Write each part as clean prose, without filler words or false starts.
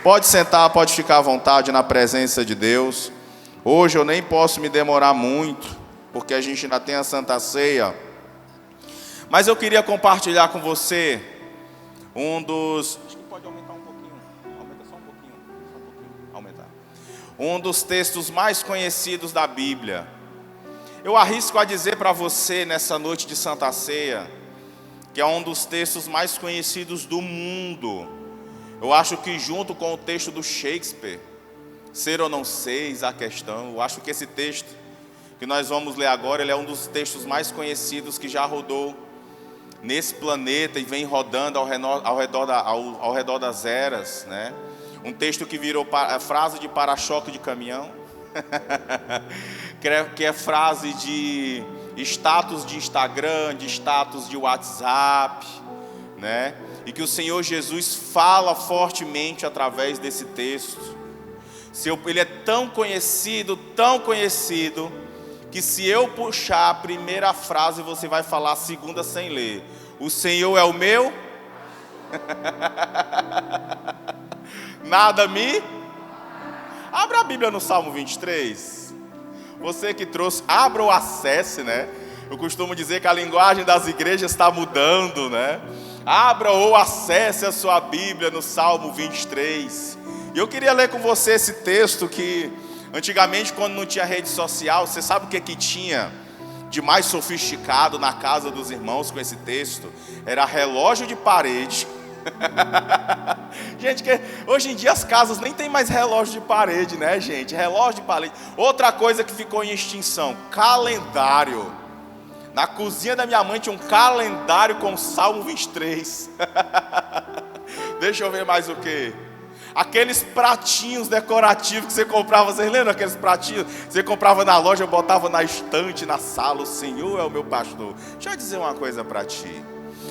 Pode sentar, pode ficar à vontade na presença de Deus. Hoje eu nem posso me demorar muito, porque a gente ainda tem a Santa Ceia. Mas eu queria compartilhar com você acho que pode aumentar um pouquinho. Aumenta só um pouquinho. Aumentar. Um dos textos mais conhecidos da Bíblia. Eu arrisco a dizer para você nessa noite de Santa Ceia, que é um dos textos mais conhecidos do mundo. Eu acho que junto com o texto do Shakespeare, ser ou não ser, eis a questão. Eu acho que esse texto que nós vamos ler agora, ele é um dos textos mais conhecidos que já rodou nesse planeta e vem rodando ao redor das eras, né? Um texto que virou frase de para-choque de caminhão, que é frase de status de Instagram, de status de WhatsApp, né? E que o Senhor Jesus fala fortemente através desse texto. Ele é tão conhecido, que se eu puxar a primeira frase, você vai falar a segunda sem ler. O Senhor é o meu? Nada me? Abra a Bíblia no Salmo 23. Você que trouxe, abra ou acesse, né? Eu costumo dizer que a linguagem das igrejas está mudando, né? Abra ou acesse a sua Bíblia no Salmo 23. E eu queria ler com você esse texto que antigamente, quando não tinha rede social, você sabe o que tinha de mais sofisticado na casa dos irmãos com esse texto? Era relógio de parede. Gente, hoje em dia as casas nem tem mais relógio de parede, né, gente? Relógio de parede. Outra coisa que ficou em extinção: calendário. Na cozinha da minha mãe tinha um calendário com o Salmo 23. Deixa eu ver mais o que. Aqueles pratinhos decorativos que você comprava, vocês lembram aqueles pratinhos? Você comprava na loja, botava na estante, na sala. O Senhor é o meu pastor. Deixa eu dizer uma coisa para ti.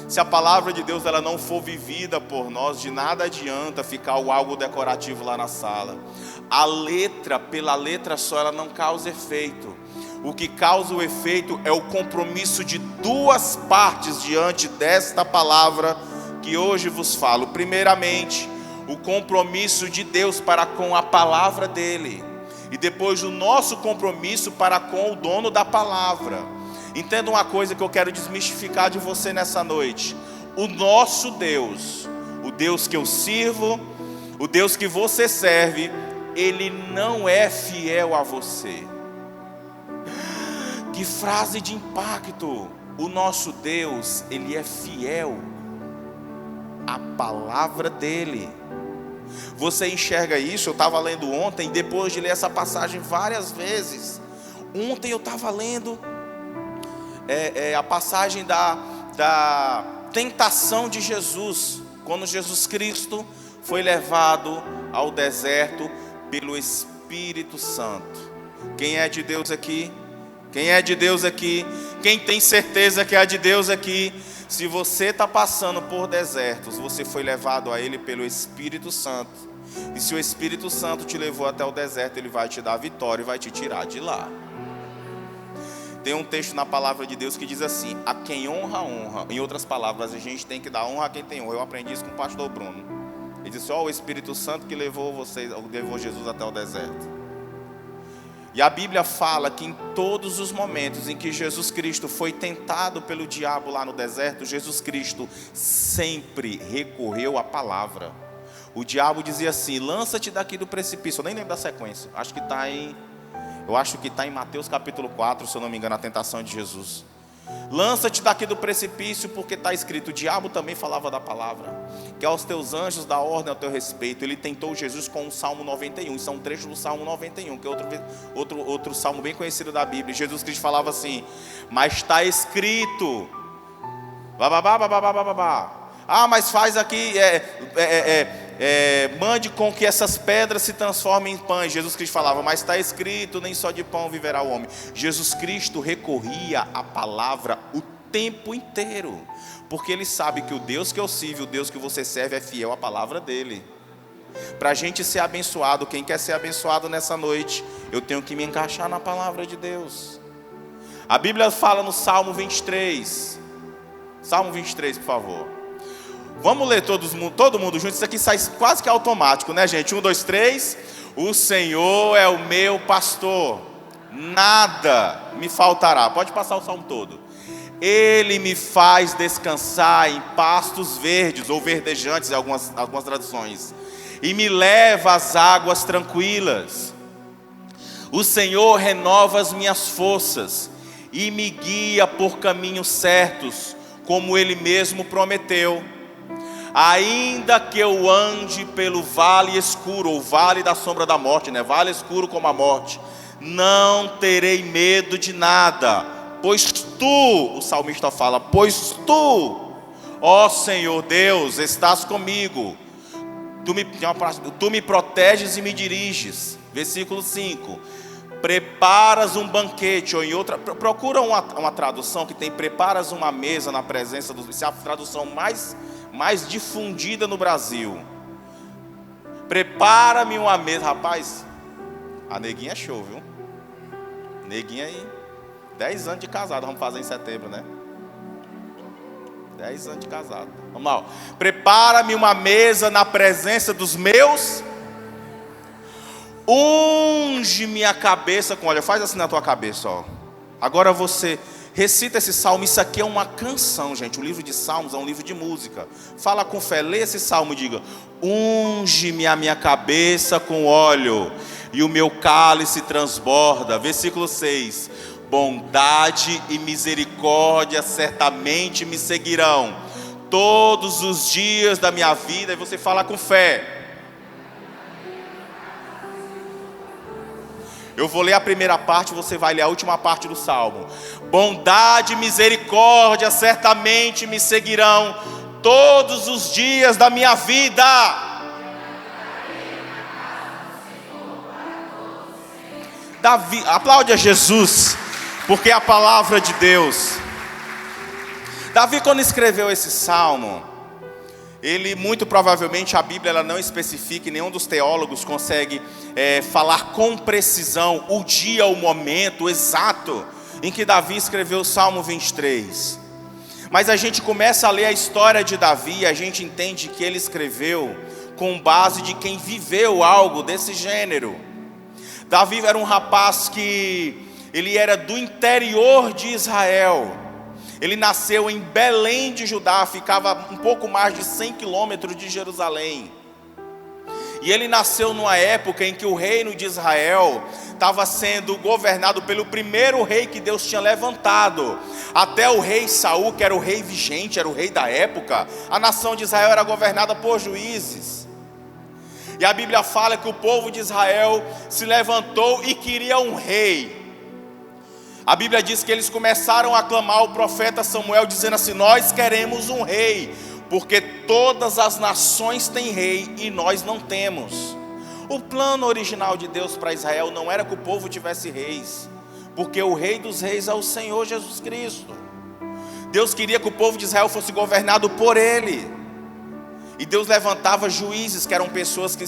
Se a palavra de Deus ela não for vivida por nós, de nada adianta ficar algo decorativo lá na sala. A letra, pela letra só, ela não causa efeito. O que causa o efeito é o compromisso de duas partes diante desta palavra que hoje vos falo. Primeiramente, o compromisso de Deus para com a palavra dele, e depois o nosso compromisso para com o dono da palavra. Entenda uma coisa que eu quero desmistificar de você nessa noite: o nosso Deus, o Deus que eu sirvo, o Deus que você serve, ele não é fiel a você. Que frase de impacto! O nosso Deus, ele é fiel à palavra dele. Você enxerga isso? Eu estava lendo ontem, depois de ler essa passagem várias vezes. Ontem eu estava lendo a passagem da tentação de Jesus, quando Jesus Cristo foi levado ao deserto pelo Espírito Santo. Quem é de Deus aqui? Quem é de Deus aqui? Quem tem certeza que é de Deus aqui? Se você está passando por desertos, você foi levado a Ele pelo Espírito Santo. E se o Espírito Santo te levou até o deserto, Ele vai te dar vitória e vai te tirar de lá. Tem um texto na palavra de Deus que diz assim: a quem honra, honra. Em outras palavras, a gente tem que dar honra a quem tem honra. Eu aprendi isso com o pastor Bruno. Ele disse: o Espírito Santo que levou Jesus até o deserto. E a Bíblia fala que em todos os momentos em que Jesus Cristo foi tentado pelo diabo lá no deserto, Jesus Cristo sempre recorreu à palavra. O diabo dizia assim: lança-te daqui do precipício. Eu nem lembro da sequência. Acho que está em Mateus capítulo 4, se eu não me engano, a tentação de Jesus. Lança-te daqui do precipício, porque está escrito. O diabo também falava da palavra, que aos teus anjos dá ordem ao teu respeito. Ele tentou Jesus com o Salmo 91. Isso é um trecho do Salmo 91, que é outro salmo bem conhecido da Bíblia. Jesus Cristo falava assim: mas está escrito. Mas faz aqui, mande com que essas pedras se transformem em pães. Jesus Cristo falava: mas está escrito, nem só de pão viverá o homem. Jesus Cristo recorria à palavra o tempo inteiro, porque Ele sabe que o Deus que eu sirvo, o Deus que você serve, é fiel à palavra dele. Para a gente ser abençoado, quem quer ser abençoado nessa noite, eu tenho que me encaixar na palavra de Deus. A Bíblia fala no Salmo 23. Salmo 23, por favor. Vamos ler todo mundo junto. Isso aqui sai quase que automático, né, gente? 1, 2, 3. O Senhor é o meu pastor, nada me faltará. Pode passar o salmo todo. Ele me faz descansar em pastos verdes ou verdejantes, em algumas traduções, e me leva às águas tranquilas. O Senhor renova as minhas forças e me guia por caminhos certos, como Ele mesmo prometeu. Ainda que eu ande pelo vale escuro, ou vale da sombra da morte, né? Vale escuro como a morte, não terei medo de nada, pois tu, o salmista fala, pois tu, ó Senhor Deus, estás comigo. Tu me proteges e me diriges. Versículo 5. Preparas um banquete, ou em outra, procura uma tradução que tem preparas uma mesa na presença dos... Essa é a tradução mais difundida no Brasil. Prepara-me uma mesa. Rapaz, a neguinha é show, viu? Neguinha aí, 10 anos de casado, vamos fazer em setembro, né? 10 anos de casado. Vamos lá, ó. Prepara-me uma mesa na presença dos meus. Unge minha cabeça com óleo. Faz assim na tua cabeça, ó. Agora você recita esse salmo. Isso aqui é uma canção, gente. O livro de Salmos é um livro de música. Fala com fé, lê esse salmo e diga: unge-me a minha cabeça com óleo, e o meu cálice transborda. Versículo 6. Bondade e misericórdia certamente me seguirão todos os dias da minha vida. E você fala com fé. Eu vou ler a primeira parte, você vai ler a última parte do salmo. Bondade e misericórdia certamente me seguirão todos os dias da minha vida. Davi, aplaude a Jesus, porque é a palavra de Deus. Davi, quando escreveu esse salmo, ele, muito provavelmente, a Bíblia ela não especifica, e nenhum dos teólogos consegue falar com precisão o dia, o momento exato em que Davi escreveu o Salmo 23. Mas a gente começa a ler a história de Davi e a gente entende que ele escreveu com base de quem viveu algo desse gênero. Davi era um rapaz que ele era do interior de Israel. Ele nasceu em Belém de Judá, ficava um pouco mais de 100 quilômetros de Jerusalém. E ele nasceu numa época em que o reino de Israel estava sendo governado pelo primeiro rei que Deus tinha levantado. Até o rei Saul, que era o rei vigente, era o rei da época, a nação de Israel era governada por juízes. E a Bíblia fala que o povo de Israel se levantou e queria um rei. A Bíblia diz que eles começaram a clamar o profeta Samuel, dizendo assim: nós queremos um rei, porque todas as nações têm rei e nós não temos. O plano original de Deus para Israel não era que o povo tivesse reis, porque o rei dos reis é o Senhor Jesus Cristo. Deus queria que o povo de Israel fosse governado por ele. E Deus levantava juízes, que eram pessoas que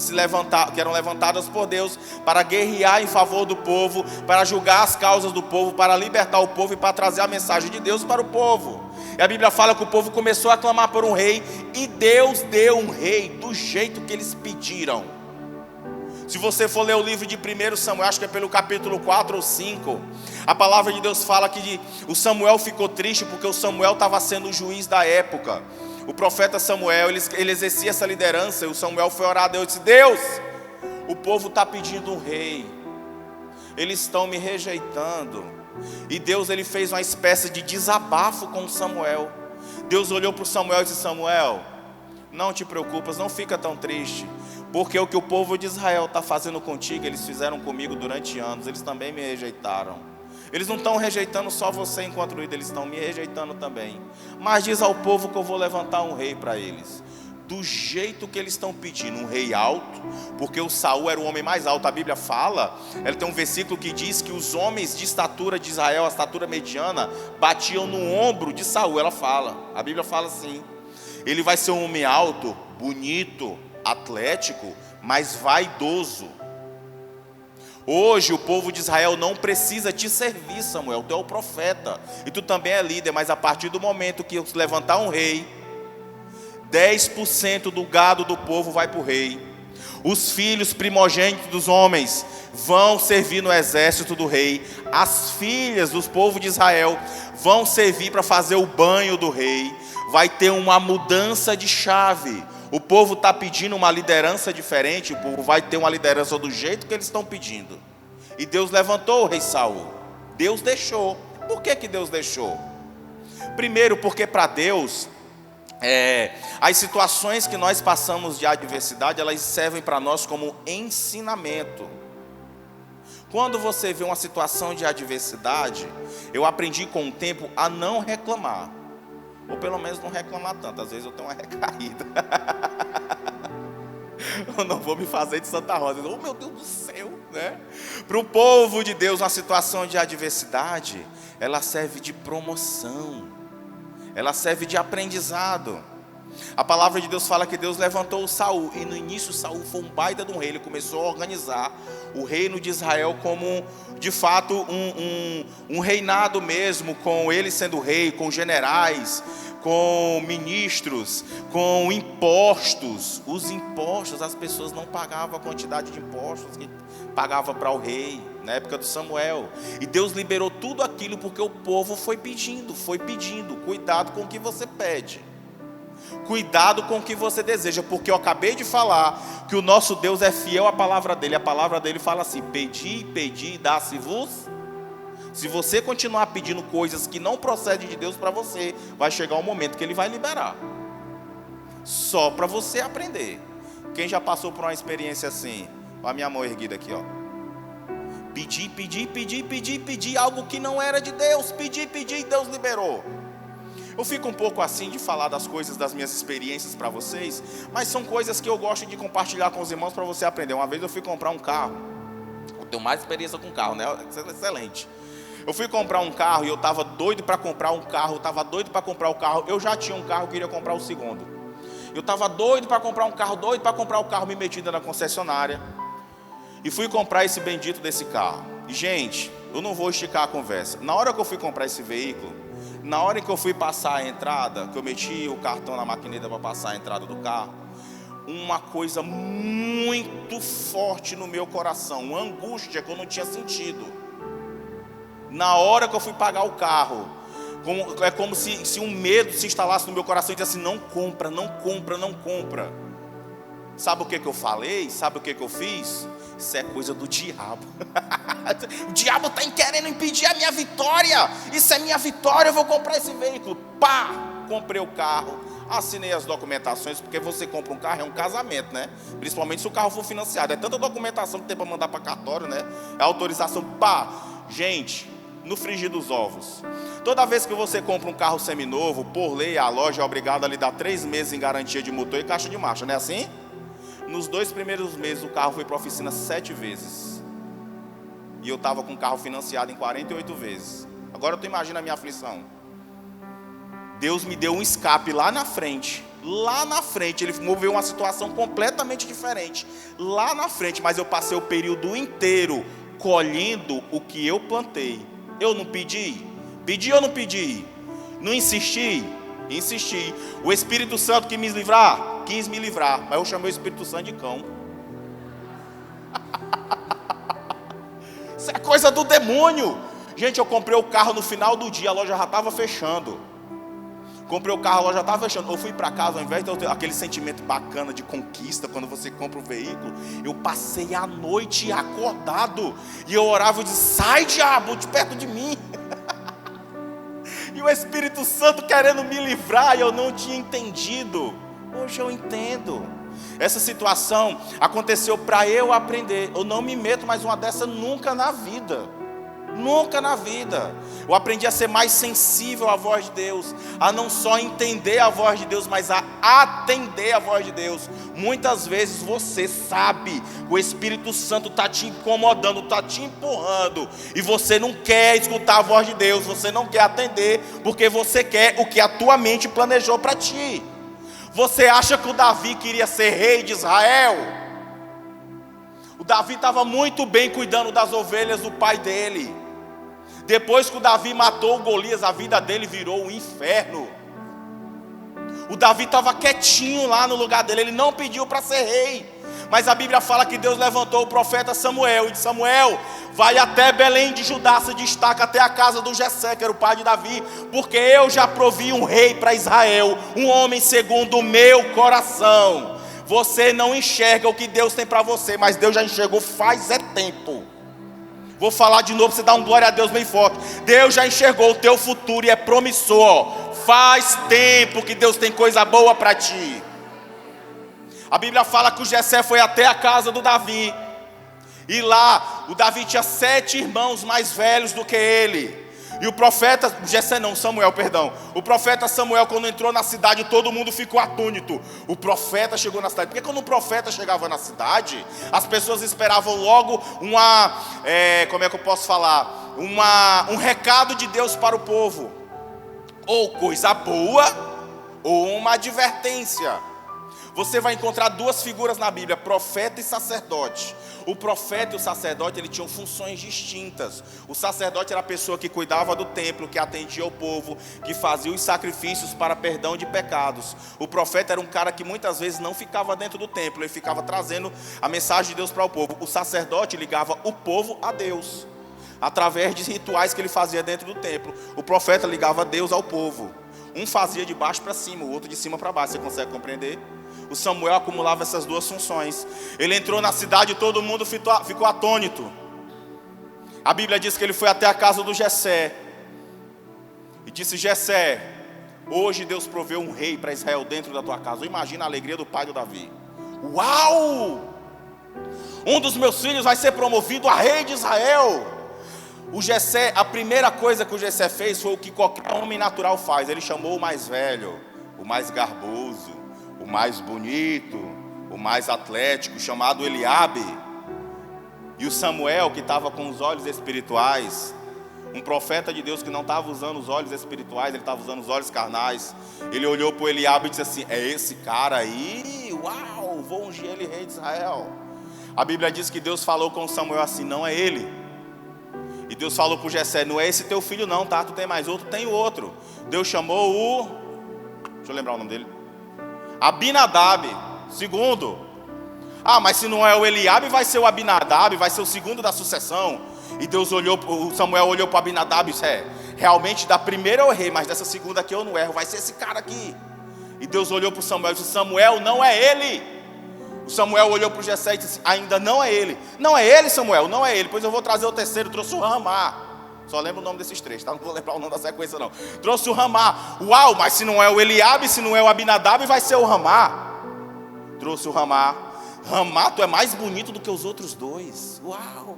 eram levantadas por Deus para guerrear em favor do povo, para julgar as causas do povo, para libertar o povo e para trazer a mensagem de Deus para o povo. E a Bíblia fala que o povo começou a clamar por um rei, e Deus deu um rei do jeito que eles pediram. Se você for ler o livro de 1 Samuel, acho que é pelo capítulo 4 ou 5, a palavra de Deus fala que o Samuel ficou triste porque o Samuel estava sendo o juiz da época. O profeta Samuel, ele exercia essa liderança, e o Samuel foi orar a Deus e disse: Deus, o povo está pedindo um rei, eles estão me rejeitando. E Deus, ele fez uma espécie de desabafo com Samuel. Deus olhou para o Samuel e disse: Samuel, não te preocupas, não fica tão triste, porque o que o povo de Israel está fazendo contigo, eles fizeram comigo durante anos, eles também me rejeitaram. Eles não estão rejeitando só você enquanto líder, eles estão me rejeitando também. Mas diz ao povo que eu vou levantar um rei para eles, do jeito que eles estão pedindo, um rei alto, porque o Saul era o homem mais alto. A Bíblia fala, ela tem um versículo que diz que os homens de estatura de Israel, a estatura mediana, batiam no ombro de Saul. Ela fala, a Bíblia fala assim: ele vai ser um homem alto, bonito, atlético, mas vaidoso. Hoje o povo de Israel não precisa te servir, Samuel, tu é o profeta, e tu também é líder, mas a partir do momento que eu levantar um rei, 10% do gado do povo vai para o rei. Os filhos primogênitos dos homens vão servir no exército do rei. As filhas dos povos de Israel vão servir para fazer o banho do rei. Vai ter uma mudança de chave. O povo está pedindo uma liderança diferente. O povo vai ter uma liderança do jeito que eles estão pedindo. E Deus levantou o rei Saul. Deus deixou. Por que Deus deixou? Primeiro, porque para Deus, as situações que nós passamos de adversidade, elas servem para nós como ensinamento. Quando você vê uma situação de adversidade, eu aprendi com o tempo a não reclamar. Ou pelo menos não reclamar tanto. Às vezes eu tenho uma recaída. Eu não vou me fazer de Santa Rosa. Oh, meu Deus do céu, né? Para o povo de Deus, uma situação de adversidade, ela serve de promoção. Ela serve de aprendizado. A palavra de Deus fala que Deus levantou o Saul. E no início Saul foi um baita de um rei. Ele começou a organizar o reino de Israel como, de fato, um reinado mesmo. Com ele sendo rei, com generais, com ministros, com impostos. Os impostos, as pessoas não pagavam a quantidade de impostos que pagava para o rei, na época do Samuel. E Deus liberou tudo aquilo porque o povo foi pedindo. Cuidado com o que você pede. Cuidado com o que você deseja, porque eu acabei de falar que o nosso Deus é fiel à palavra dele. A palavra dele fala assim: pedi, e dá-se-vos. Se você continuar pedindo coisas que não procedem de Deus para você, vai chegar um momento que ele vai liberar. Só para você aprender. Quem já passou por uma experiência assim? Olha a minha mão erguida aqui, ó. Pedi algo que não era de Deus. Pedi e Deus liberou. Eu fico um pouco assim de falar das coisas, das minhas experiências para vocês, mas são coisas que eu gosto de compartilhar com os irmãos para você aprender. Uma vez eu fui comprar um carro. Eu tenho mais experiência com carro, né? Excelente. Eu fui comprar um carro e eu estava doido para comprar um carro. Eu já tinha um carro, queria comprar o segundo. Eu estava doido para comprar um carro, me meti na concessionária e fui comprar esse bendito desse carro. E, gente, eu não vou esticar a conversa. Na hora que eu fui comprar esse veículo, na hora que eu fui passar a entrada, que eu meti o cartão na maquineta para passar a entrada do carro, uma coisa muito forte no meu coração, uma angústia que eu não tinha sentido. Na hora que eu fui pagar o carro, é como se um medo se instalasse no meu coração e disse assim: não compra. Sabe o que eu falei? Sabe o que eu fiz? Isso é coisa do diabo. O diabo está querendo impedir a minha vitória. Isso é minha vitória, eu vou comprar esse veículo. Pá! Comprei o carro, assinei as documentações, porque você compra um carro, é um casamento, né? Principalmente se o carro for financiado. É tanta documentação que tem para mandar para cartório, né? É autorização. Pá! Gente, no frigir dos ovos. Toda vez que você compra um carro seminovo, por lei, a loja é obrigada a lhe dar 3 meses em garantia de motor e caixa de marcha, não é assim? Nos 2 primeiros meses, o carro foi para a oficina 7 vezes. E eu estava com o carro financiado em 48 vezes. Agora tu imagina a minha aflição. Deus me deu um escape lá na frente. Ele moveu uma situação completamente diferente. Lá na frente, mas eu passei o período inteiro colhendo o que eu plantei. Eu não pedi? Pedi ou não pedi? Não insisti? Insisti. O Espírito Santo quis me livrar, mas eu chamei o Espírito Santo de cão. Isso é coisa do demônio. Gente, eu comprei o carro no final do dia, a loja já estava fechando. Eu fui para casa, ao invés de eu ter aquele sentimento bacana de conquista, quando você compra um veículo, eu passei a noite acordado. E eu orava e disse: sai, diabo, de perto de mim. E o Espírito Santo querendo me livrar, e eu não tinha entendido. Hoje eu entendo. Essa situação aconteceu para eu aprender. Eu não me meto mais uma dessa nunca na vida. Eu aprendi a ser mais sensível à voz de Deus, a não só entender a voz de Deus, mas a atender a voz de Deus. Muitas vezes você sabe, o Espírito Santo está te incomodando, está te empurrando, e você não quer escutar a voz de Deus, você não quer atender, porque você quer o que a tua mente planejou para ti. Você acha que o Davi queria ser rei de Israel? O Davi estava muito bem cuidando das ovelhas do pai dele. Depois que o Davi matou o Golias, a vida dele virou um inferno. O Davi estava quietinho lá no lugar dele, ele não pediu para ser rei. Mas a Bíblia fala que Deus levantou o profeta Samuel e disse: Samuel, vai até Belém de Judá, se destaca até a casa do Jessé, que era o pai de Davi, porque eu já provi um rei para Israel, um homem segundo o meu coração. Você não enxerga o que Deus tem para você, mas Deus já enxergou faz tempo. Vou falar de novo para você dar um glória a Deus bem forte. Deus já enxergou o teu futuro e é promissor. Faz tempo que Deus tem coisa boa para ti. A Bíblia fala que o Jessé foi até a casa do Davi. E lá, o Davi tinha 7 irmãos mais velhos do que ele. E o profeta, Samuel, perdão. O profeta Samuel, quando entrou na cidade, todo mundo ficou atônito. O profeta chegou na cidade. Porque quando o profeta chegava na cidade, as pessoas esperavam logo um recado de Deus para o povo. Ou coisa boa, ou uma advertência. Você vai encontrar 2 figuras na Bíblia, profeta e sacerdote. O profeta e o sacerdote, eles tinham funções distintas. O sacerdote era a pessoa que cuidava do templo, que atendia o povo, que fazia os sacrifícios para perdão de pecados. O profeta era um cara que muitas vezes não ficava dentro do templo, ele ficava trazendo a mensagem de Deus para o povo. O sacerdote ligava o povo a Deus, através de rituais que ele fazia dentro do templo. O profeta ligava Deus ao povo. Um fazia de baixo para cima, o outro de cima para baixo. Você consegue compreender? O Samuel acumulava essas 2 funções. Ele entrou na cidade e todo mundo ficou atônito. A Bíblia diz que ele foi até a casa do Jessé e disse: Jessé, hoje Deus proveu um rei para Israel dentro da tua casa. Imagina a alegria do pai do Davi. Uau! Um dos meus filhos vai ser promovido a rei de Israel. O Jessé, a primeira coisa que o Jessé fez foi o que qualquer homem natural faz. Ele chamou o mais velho, o mais garboso, o mais bonito, o mais atlético, chamado Eliabe. E o Samuel, que estava com os olhos espirituais, um profeta de Deus que não estava usando os olhos espirituais, ele estava usando os olhos carnais. Ele olhou para o Eliabe e disse assim: é esse cara aí? Uau, vou ungir ele rei de Israel. A Bíblia diz que Deus falou com Samuel assim: não é ele. E Deus falou para o Jessé: não é esse teu filho não, tá? Tu tem mais outro? Tem outro. Deus chamou deixa eu lembrar o nome dele, Abinadab, segundo. Mas se não é o Eliabe, vai ser o Abinadab, vai ser o segundo da sucessão. E Deus olhou, o Samuel olhou para Abinadab e disse: realmente da primeira eu errei, mas dessa segunda aqui eu não erro, vai ser esse cara aqui. E Deus olhou para o Samuel e disse: Samuel, não é ele. O Samuel olhou para o Jessé e disse: ainda não é ele. Não é ele, Samuel, não é ele. Pois eu vou trazer o terceiro. Trouxe o Ramá. Só lembro o nome desses 3, tá? Não vou lembrar o nome da sequência não. Trouxe o Ramá. Uau, mas se não é o Eliabe, se não é o Abinadab, vai ser o Ramá. Trouxe o Ramá. Ramá, tu é mais bonito do que os outros 2. Uau.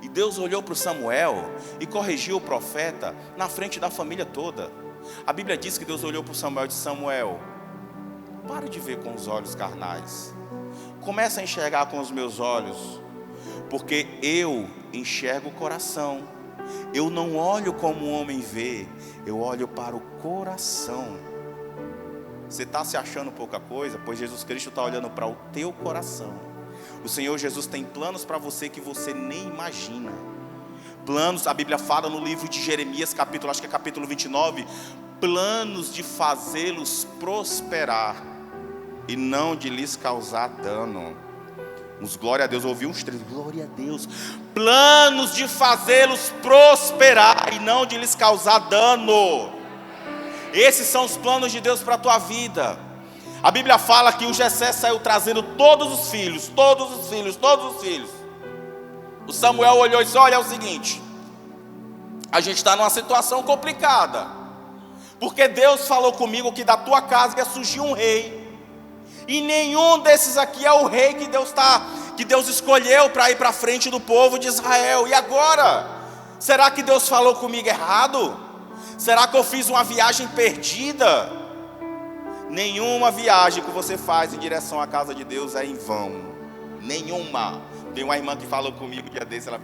E Deus olhou para o Samuel e corrigiu o profeta na frente da família toda. A Bíblia diz que Deus olhou para o Samuel e disse: Samuel, pare de ver com os olhos carnais. Começa a enxergar com os meus olhos, porque eu enxergo o coração. Eu não olho como o homem vê, eu olho para o coração. Você está se achando pouca coisa? Pois Jesus Cristo está olhando para o teu coração. O Senhor Jesus tem planos para você que você nem imagina. Planos, a Bíblia fala no livro de Jeremias, capítulo 29, planos de fazê-los prosperar e não de lhes causar dano. Uns glória a Deus, ouvi uns 3, glória a Deus. Planos de fazê-los prosperar e não de lhes causar dano. Esses são os planos de Deus para a tua vida. A Bíblia fala que o Jessé saiu trazendo todos os filhos. O Samuel olhou e disse: olha, é o seguinte, a gente está numa situação complicada, porque Deus falou comigo que da tua casa ia surgir um rei, e nenhum desses aqui é o rei que Deus escolheu para ir para frente do povo de Israel. E agora? Será que Deus falou comigo errado? Será que eu fiz uma viagem perdida? Nenhuma viagem que você faz em direção à casa de Deus é em vão. Nenhuma. Tem uma irmã que falou comigo um dia desse, ela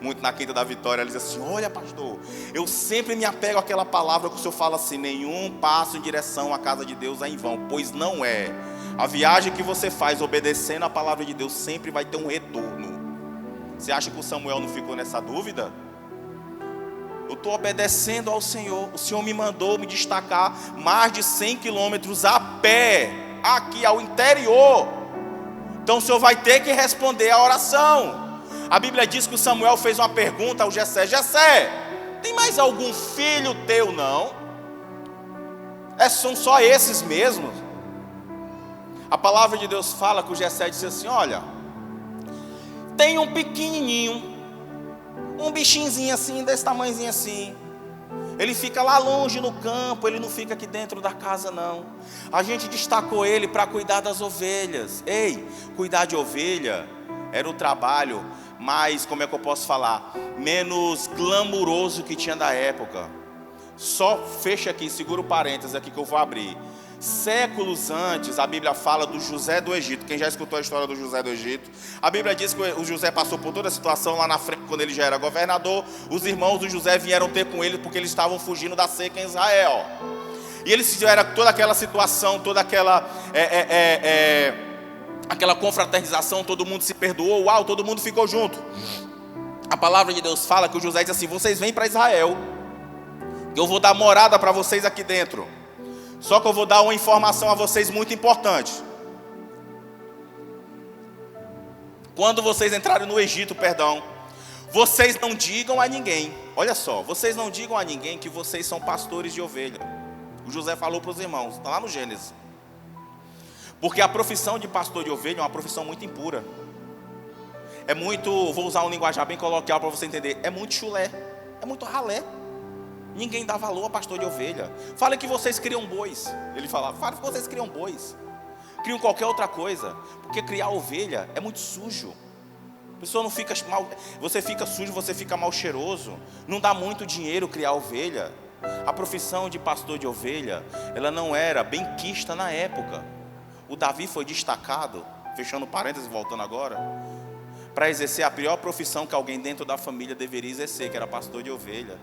muito na Quinta da Vitória, ela diz assim: olha, pastor, eu sempre me apego àquela palavra que o senhor fala assim: nenhum passo em direção à casa de Deus é em vão. Pois não é. A viagem que você faz obedecendo a palavra de Deus sempre vai ter um retorno. Você acha que o Samuel não ficou nessa dúvida? Eu estou obedecendo ao Senhor. O Senhor me mandou me destacar mais de 100 quilômetros a pé, aqui ao interior. Então o Senhor vai ter que responder a oração. A Bíblia diz que o Samuel fez uma pergunta ao Jessé: Jessé, tem mais algum filho teu não? São só esses mesmos? A palavra de Deus fala que o Jessé disse assim: olha, tem um pequenininho, um bichinho assim, desse tamanhozinho assim. Ele fica lá longe no campo, ele não fica aqui dentro da casa não. A gente destacou ele para cuidar das ovelhas. Ei, cuidar de ovelha era o trabalho mais, como é que eu posso falar, menos glamuroso que tinha da época. Só fecha aqui, segura o parênteses aqui que eu vou abrir. Séculos antes, a Bíblia fala do José do Egito. Quem já escutou a história do José do Egito? A Bíblia diz que o José passou por toda a situação lá na frente, quando ele já era governador. Os irmãos do José vieram ter com ele porque eles estavam fugindo da seca em Israel. E eles fizeram toda aquela situação, toda aquela confraternização, todo mundo se perdoou, uau, todo mundo ficou junto. A palavra de Deus fala que o José diz assim: vocês vêm para Israel, eu vou dar morada para vocês aqui dentro. Só que eu vou dar uma informação a vocês muito importante. Quando vocês entrarem no Egito, vocês não digam a ninguém. Olha só, vocês não digam a ninguém que vocês são pastores de ovelha. O José falou para os irmãos, está lá no Gênesis. Porque a profissão de pastor de ovelha é uma profissão muito impura. É muito, vou usar um linguajar bem coloquial para você entender, é muito chulé, é muito ralé. Ninguém dá valor a pastor de ovelha. Fala que vocês criam bois. Ele falava, fala que vocês criam bois. Criam qualquer outra coisa. Porque criar ovelha é muito sujo. A pessoa não fica mal, você fica sujo, você fica mal cheiroso. Não dá muito dinheiro criar ovelha. A profissão de pastor de ovelha, ela não era bem quista na época. O Davi foi destacado, fechando parênteses, voltando agora, para exercer a pior profissão que alguém dentro da família deveria exercer, que era pastor de ovelha.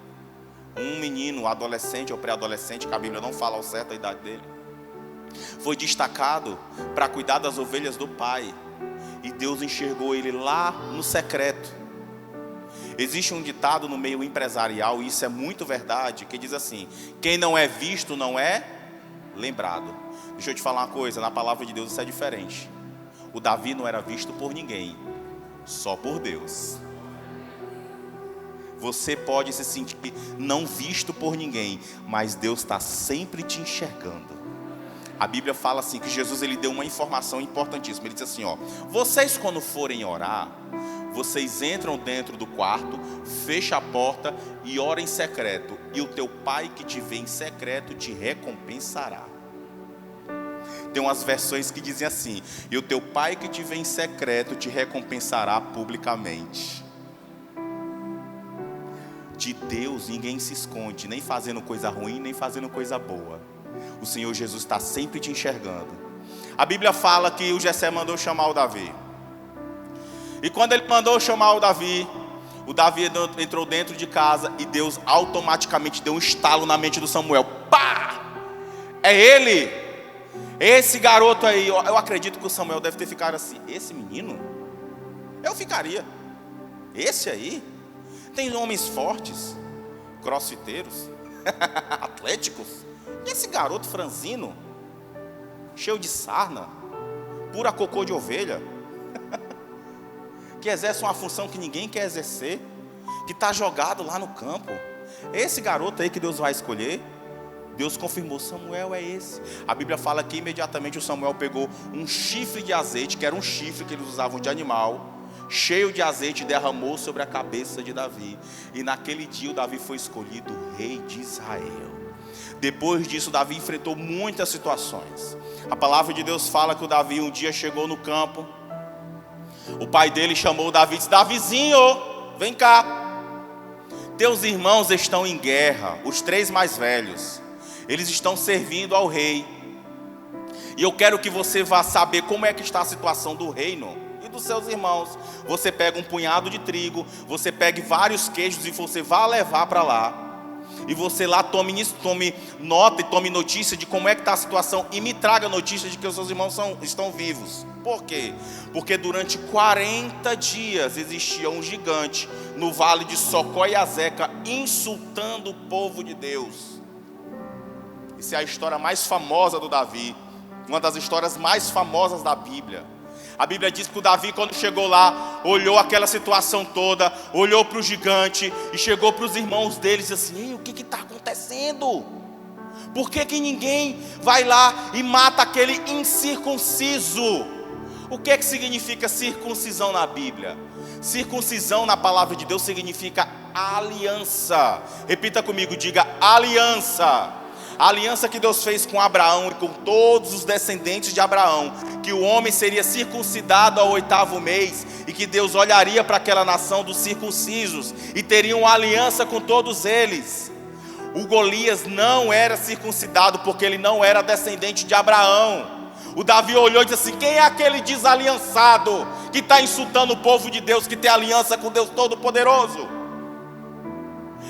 Um menino, adolescente ou pré-adolescente, que a Bíblia não fala ao certo a idade dele, foi destacado para cuidar das ovelhas do pai. E Deus enxergou ele lá no secreto. Existe um ditado no meio empresarial, e isso é muito verdade, que diz assim: quem não é visto não é lembrado. Deixa eu te falar uma coisa, na palavra de Deus isso é diferente. O Davi não era visto por ninguém, só por Deus. Você pode se sentir não visto por ninguém, mas Deus está sempre te enxergando. A Bíblia fala assim, que Jesus ele deu uma informação importantíssima. Ele diz assim, ó: vocês quando forem orar, vocês entram dentro do quarto, fecha a porta e ora em secreto, e o teu pai que te vê em secreto te recompensará. Tem umas versões que dizem assim: e o teu pai que te vê em secreto te recompensará publicamente. De Deus ninguém se esconde, nem fazendo coisa ruim, nem fazendo coisa boa. O Senhor Jesus está sempre te enxergando. A Bíblia fala que o Jessé mandou chamar o Davi. E quando ele mandou chamar o Davi entrou dentro de casa e Deus automaticamente deu um estalo na mente do Samuel. Pá! É ele! Esse garoto aí. Eu acredito que o Samuel deve ter ficado assim: esse menino? Eu ficaria. Esse aí? Tem homens fortes, crossfiteiros, atléticos. E esse garoto franzino, cheio de sarna, pura cocô de ovelha, que exerce uma função que ninguém quer exercer, que está jogado lá no campo. Esse garoto aí que Deus vai escolher. Deus confirmou: Samuel é esse. A Bíblia fala que imediatamente o Samuel pegou um chifre de azeite, que era um chifre que eles usavam de animal, cheio de azeite, derramou sobre a cabeça de Davi. E naquele dia o Davi foi escolhido rei de Israel. Depois disso, Davi enfrentou muitas situações. A palavra de Deus fala que o Davi um dia chegou no campo. O pai dele chamou o Davi e disse: Davizinho, vem cá. Teus irmãos estão em guerra, os 3 mais velhos. Eles estão servindo ao rei. E eu quero que você vá saber como é que está a situação do reino e dos seus irmãos. Você pega um punhado de trigo, você pegue vários queijos e você vá levar para lá. E você lá tome nota e tome notícia de como é que está a situação e me traga notícia de que os seus irmãos estão vivos. Por quê? Porque durante 40 dias existia um gigante no vale de Socó e Azeca insultando o povo de Deus. Isso é a história mais famosa do Davi, uma das histórias mais famosas da Bíblia. A Bíblia diz que o Davi, quando chegou lá, olhou aquela situação toda, olhou para o gigante e chegou para os irmãos deles e disse assim: ei, o que está acontecendo? Por que ninguém vai lá e mata aquele incircunciso? O que significa circuncisão na Bíblia? Circuncisão na palavra de Deus significa aliança. Repita comigo, diga aliança. A aliança que Deus fez com Abraão e com todos os descendentes de Abraão, que o homem seria circuncidado ao 8º mês e que Deus olharia para aquela nação dos circuncisos e teria uma aliança com todos eles. O Golias não era circuncidado porque ele não era descendente de Abraão. O Davi olhou e disse assim: quem é aquele desaliançado que está insultando o povo de Deus, que tem aliança com Deus Todo-Poderoso?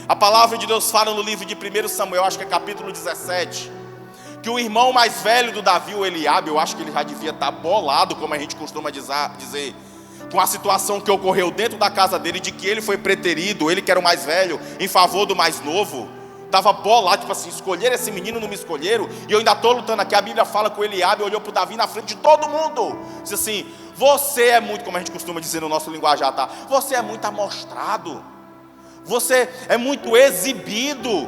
A palavra de Deus fala no livro de 1 Samuel, acho que é capítulo 17, que o irmão mais velho do Davi, o Eliabe, eu acho que ele já devia estar bolado, como a gente costuma dizer, com a situação que ocorreu dentro da casa dele, de que ele foi preterido, ele que era o mais velho, em favor do mais novo. Estava bolado, tipo assim, escolheram esse menino, não me escolheram, e eu ainda estou lutando aqui. A Bíblia fala que o Eliabe olhou para o Davi na frente de todo mundo, disse assim: você é muito, como a gente costuma dizer no nosso linguajar, tá? Você é muito amostrado, você é muito exibido.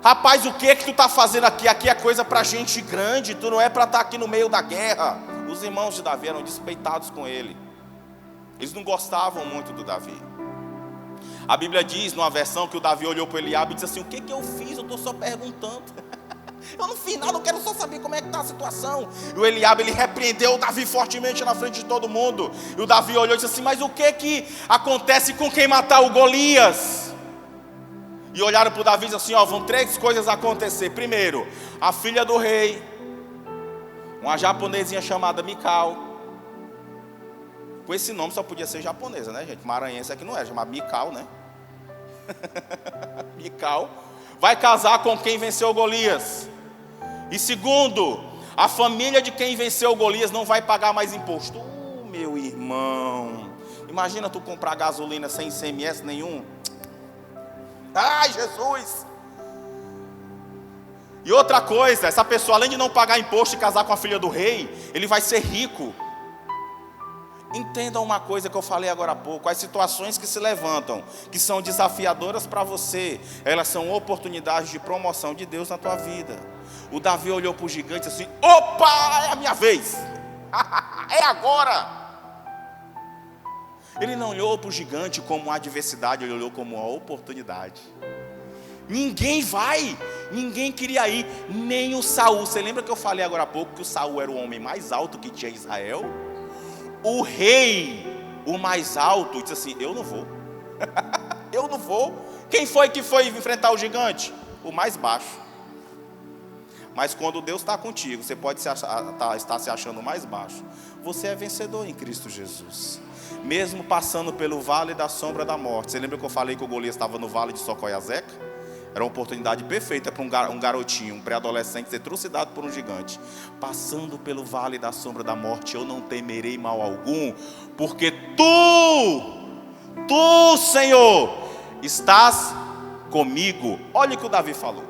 Rapaz, o que tu está fazendo aqui? Aqui é coisa para gente grande, tu não é para estar aqui no meio da guerra. Os irmãos de Davi eram despeitados com ele, eles não gostavam muito do Davi. A Bíblia diz, numa versão, que o Davi olhou para Eliabe e disse assim: o que eu fiz? Eu estou só perguntando. Eu não fiz nada, eu quero só saber como é que está a situação. E o Eliabe, ele repreendeu o Davi fortemente na frente de todo mundo. E o Davi olhou e disse assim: mas o que acontece com quem matar o Golias? E olharam para o Davi e disseram assim: ó, vão 3 coisas acontecer. Primeiro, a filha do rei, uma japonesinha chamada Mikal. Com esse nome só podia ser japonesa, né, gente? Maranhense é que não era, chamava Mikal, né? Mikal vai casar com quem venceu Golias. E segundo, a família de quem venceu Golias não vai pagar mais imposto. Meu irmão, imagina tu comprar gasolina sem ICMS nenhum. Ai, Jesus! E outra coisa, essa pessoa, além de não pagar imposto e casar com a filha do rei, ele vai ser rico. Entendam uma coisa que eu falei agora há pouco: as situações que se levantam, que são desafiadoras para você, elas são oportunidades de promoção de Deus na tua vida. O Davi olhou para o gigante assim: opa, é a minha vez, é agora. Ele não olhou para o gigante como uma adversidade, ele olhou como uma oportunidade. Ninguém queria ir, nem o Saul. Você lembra que eu falei agora há pouco que o Saul era o homem mais alto que tinha em Israel? O rei, o mais alto, disse assim: eu não vou. Eu não vou. Quem foi que foi enfrentar o gigante? O mais baixo. Mas quando Deus está contigo, você pode estar se achando mais baixo. Você é vencedor em Cristo Jesus. Mesmo passando pelo vale da sombra da morte. Você lembra que eu falei que o Golias estava no vale de Socó e Azeca? Era uma oportunidade perfeita para um garotinho, um pré-adolescente, ser trucidado por um gigante. Passando pelo vale da sombra da morte, eu não temerei mal algum, porque tu, Senhor, estás comigo. Olha o que o Davi falou.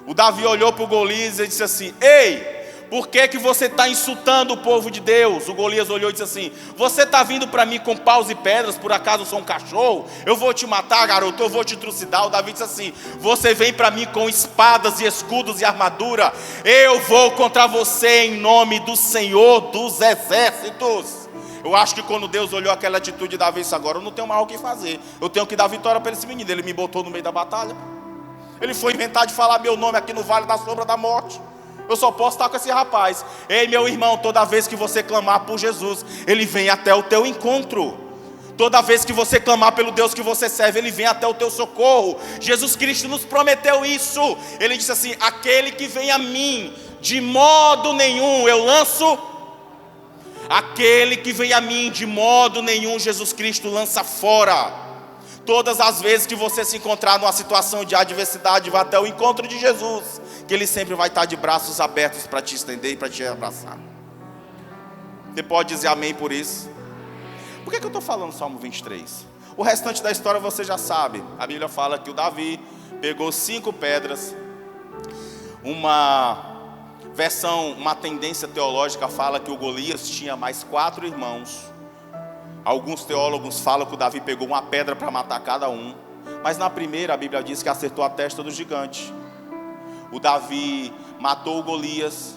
O Davi olhou para o Golias e disse assim: ei, por que você está insultando o povo de Deus? O Golias olhou e disse assim: você está vindo para mim com paus e pedras, por acaso eu sou um cachorro? Eu vou te matar, garoto, eu vou te trucidar. O Davi disse assim: você vem para mim com espadas e escudos e armadura, eu vou contra você em nome do Senhor dos Exércitos. Eu acho que quando Deus olhou aquela atitude de Davi, disse: agora eu não tenho mais o que fazer, eu tenho que dar vitória para esse menino. Ele me botou no meio da batalha, ele foi inventar de falar meu nome aqui no vale da sombra da morte. Eu só posso estar com esse rapaz. Ei, meu irmão, toda vez que você clamar por Jesus, Ele vem até o teu encontro. Toda vez que você clamar pelo Deus que você serve, Ele vem até o teu socorro. Jesus Cristo nos prometeu isso. Ele disse assim: aquele que vem a mim, de modo nenhum eu lanço. Aquele que vem a mim, de modo nenhum Jesus Cristo lança fora. Todas as vezes que você se encontrar numa situação de adversidade, vá até o encontro de Jesus, que Ele sempre vai estar de braços abertos para te estender e para te abraçar. Você pode dizer amém por isso? Por que eu estou falando Salmo 23? O restante da história você já sabe. A Bíblia fala que o Davi pegou 5 pedras. Uma tendência teológica fala que o Golias tinha mais 4 irmãos. Alguns teólogos falam que o Davi pegou uma pedra para matar cada um. Mas na primeira a Bíblia diz que acertou a testa do gigante. O Davi matou o Golias.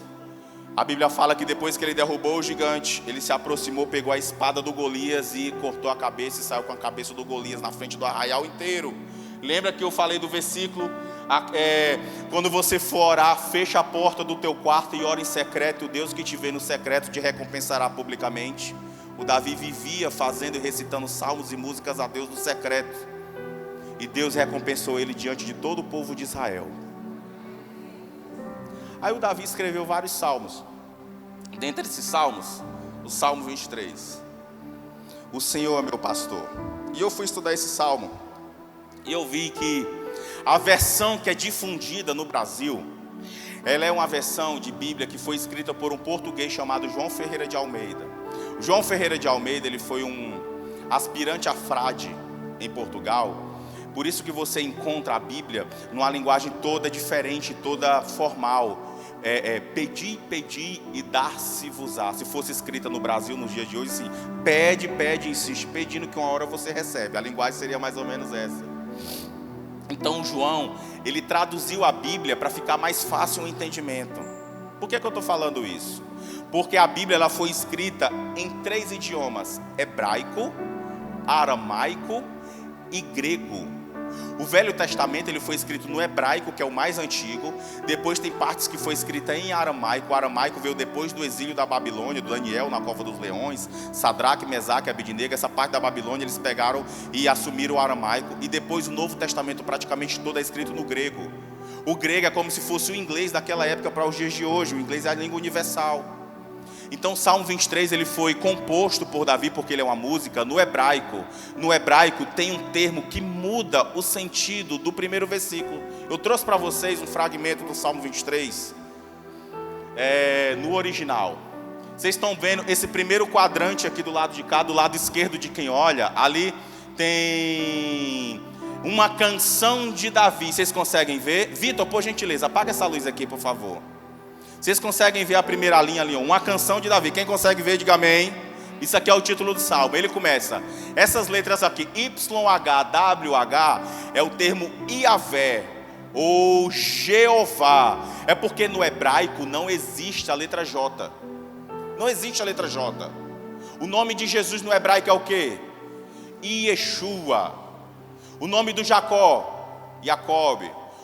A Bíblia fala que depois que ele derrubou o gigante, ele se aproximou, pegou a espada do Golias e cortou a cabeça e saiu com a cabeça do Golias na frente do arraial inteiro. Lembra que eu falei do versículo? Quando você for orar, fecha a porta do teu quarto e ora em secreto. O Deus que te vê no secreto te recompensará publicamente. O Davi vivia fazendo e recitando salmos e músicas a Deus no secreto. E Deus recompensou ele diante de todo o povo de Israel. Aí o Davi escreveu vários salmos. Dentre esses salmos, o Salmo 23. O Senhor é meu pastor. E eu fui estudar esse salmo. E eu vi que a versão que é difundida no Brasil, ela é uma versão de Bíblia que foi escrita por um português chamado João Ferreira de Almeida. O João Ferreira de Almeida, ele foi um aspirante a frade em Portugal. Por isso que você encontra a Bíblia numa linguagem toda diferente, toda formal. Pedi e dar-se-vos-á. Se fosse escrita no Brasil nos dias de hoje, sim, pede, insiste, pedindo que uma hora você recebe. A linguagem seria mais ou menos essa. Então João, ele traduziu a Bíblia para ficar mais fácil o entendimento. Por que eu estou falando isso? Porque a Bíblia ela foi escrita em 3 idiomas: hebraico, aramaico e grego. O Velho Testamento ele foi escrito no hebraico, que é o mais antigo. Depois tem partes que foi escrita em aramaico. O aramaico veio depois do exílio da Babilônia, do Daniel na cova dos leões, Sadraque, Mesaque e Abednego. Essa parte da Babilônia eles pegaram e assumiram o aramaico. E depois o Novo Testamento praticamente todo é escrito no grego. O grego é como se fosse o inglês daquela época para os dias de hoje. O inglês é a língua universal. Então o Salmo 23 ele foi composto por Davi porque ele é uma música no hebraico. No hebraico tem um termo que muda o sentido do primeiro versículo. Eu trouxe para vocês um fragmento do Salmo 23 no original. Vocês estão vendo esse primeiro quadrante aqui do lado de cá, do lado esquerdo de quem olha. Ali tem uma canção de Davi. Vocês conseguem ver? Vitor, por gentileza, apaga essa luz aqui, por favor. Vocês conseguem ver a primeira linha ali? Uma canção de Davi. Quem consegue ver, diga amém. Isso aqui é o título do salmo. Ele começa. Essas letras aqui, YHWH, é o termo Iavé ou Jeová. É porque no hebraico não existe a letra J. Não existe a letra J. O nome de Jesus no hebraico é o quê? Yeshua. O nome do Jacó, Jacob.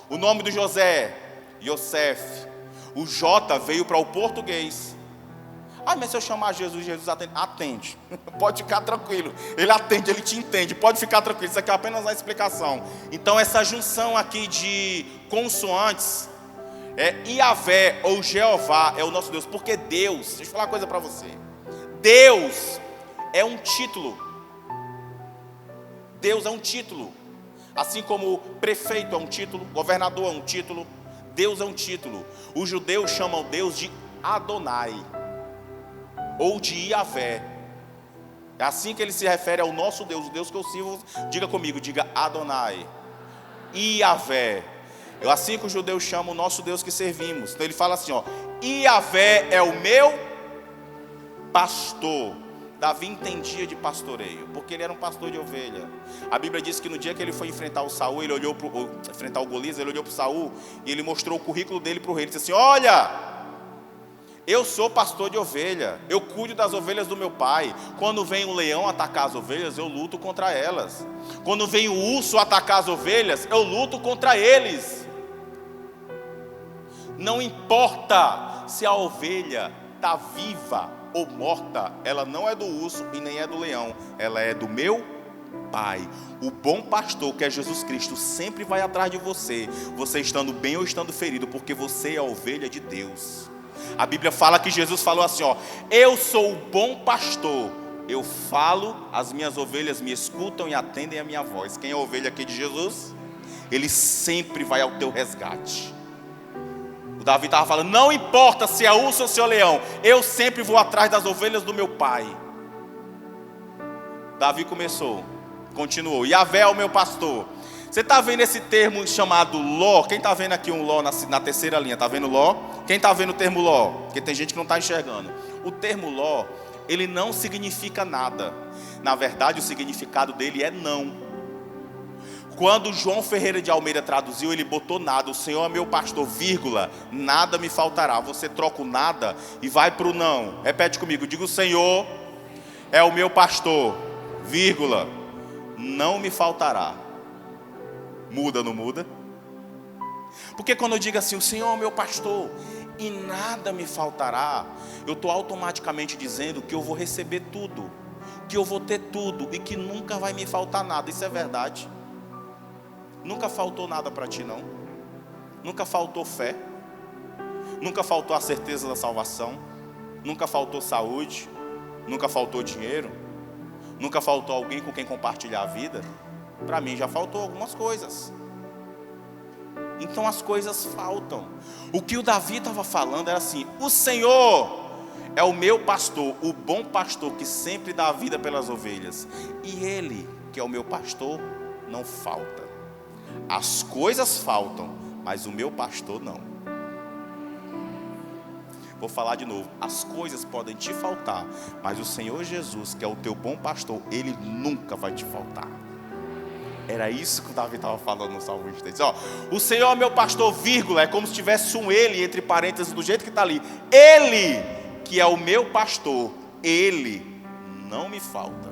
O nome do José, Yosef. O J veio para o português. Mas se eu chamar Jesus, Jesus atende. Atende. Pode ficar tranquilo. Ele atende, ele te entende. Pode ficar tranquilo. Isso aqui é apenas uma explicação. Então essa junção aqui de consoantes Iavé ou Jeová é o nosso Deus. Porque Deus, deixa eu falar uma coisa para você. Deus é um título. Deus é um título. Assim como prefeito é um título, governador é um título. Deus é um título. Os judeus chamam Deus de Adonai ou de Iavé. É assim que ele se refere ao nosso Deus, o Deus que eu sirvo. Diga comigo, diga Adonai, Iavé. É assim que os judeus chamam o nosso Deus que servimos. Então ele fala assim, Iavé é o meu pastor. Davi entendia de pastoreio, porque ele era um pastor de ovelha. A Bíblia diz que no dia que ele foi enfrentar o Saul, ele olhou enfrentar o Golias, ele olhou para o Saul e ele mostrou o currículo dele para o rei. Ele disse assim: olha, eu sou pastor de ovelha, eu cuido das ovelhas do meu pai. Quando vem um leão atacar as ovelhas, eu luto contra elas. Quando vem o urso atacar as ovelhas, eu luto contra eles. Não importa se a ovelha está viva ou morta, ela não é do urso e nem é do leão, ela é do meu Pai. O bom pastor, que é Jesus Cristo, sempre vai atrás de você, você estando bem ou estando ferido, porque você é a ovelha de Deus. A Bíblia fala que Jesus falou assim: eu sou o bom pastor, Eu falo, as minhas ovelhas me escutam e atendem a minha voz. Quem é a ovelha aqui de Jesus? Ele sempre vai ao teu resgate. O Davi estava falando, não importa se é urso ou se é leão, eu sempre vou atrás das ovelhas do meu pai. Davi continuou, Yahvé é o meu pastor. Você está vendo esse termo chamado ló? Quem está vendo aqui um ló na terceira linha? Está vendo ló? Quem está vendo o termo ló? Porque tem gente que não está enxergando. O termo ló, ele não significa nada. Na verdade, o significado dele é não. Quando João Ferreira de Almeida traduziu, ele botou nada. O Senhor é meu pastor, vírgula, nada me faltará. Você troca o nada e vai para o não. Repete comigo, diga: o Senhor é o meu pastor, vírgula, não me faltará. Muda, não muda? Porque quando eu digo assim, o Senhor é o meu pastor e nada me faltará, eu estou automaticamente dizendo que eu vou receber tudo, que eu vou ter tudo e que nunca vai me faltar nada. Isso é verdade? Nunca faltou nada para ti, não? Nunca faltou fé? Nunca faltou a certeza da salvação? Nunca faltou saúde? Nunca faltou dinheiro? Nunca faltou alguém com quem compartilhar a vida? Para mim já faltou algumas coisas. Então as coisas faltam. O que o Davi estava falando era assim: o Senhor é o meu pastor, o bom pastor que sempre dá a vida pelas ovelhas. E Ele, que é o meu pastor, não falta. As coisas faltam, mas o meu pastor não. Vou falar de novo. As coisas podem te faltar, mas o Senhor Jesus, que é o teu bom pastor, Ele nunca vai te faltar. Era isso que o Davi estava falando no Salmo 23. O Senhor é meu pastor, vírgula, é como se tivesse um Ele entre parênteses do jeito que está ali. Ele, que é o meu pastor, Ele não me falta.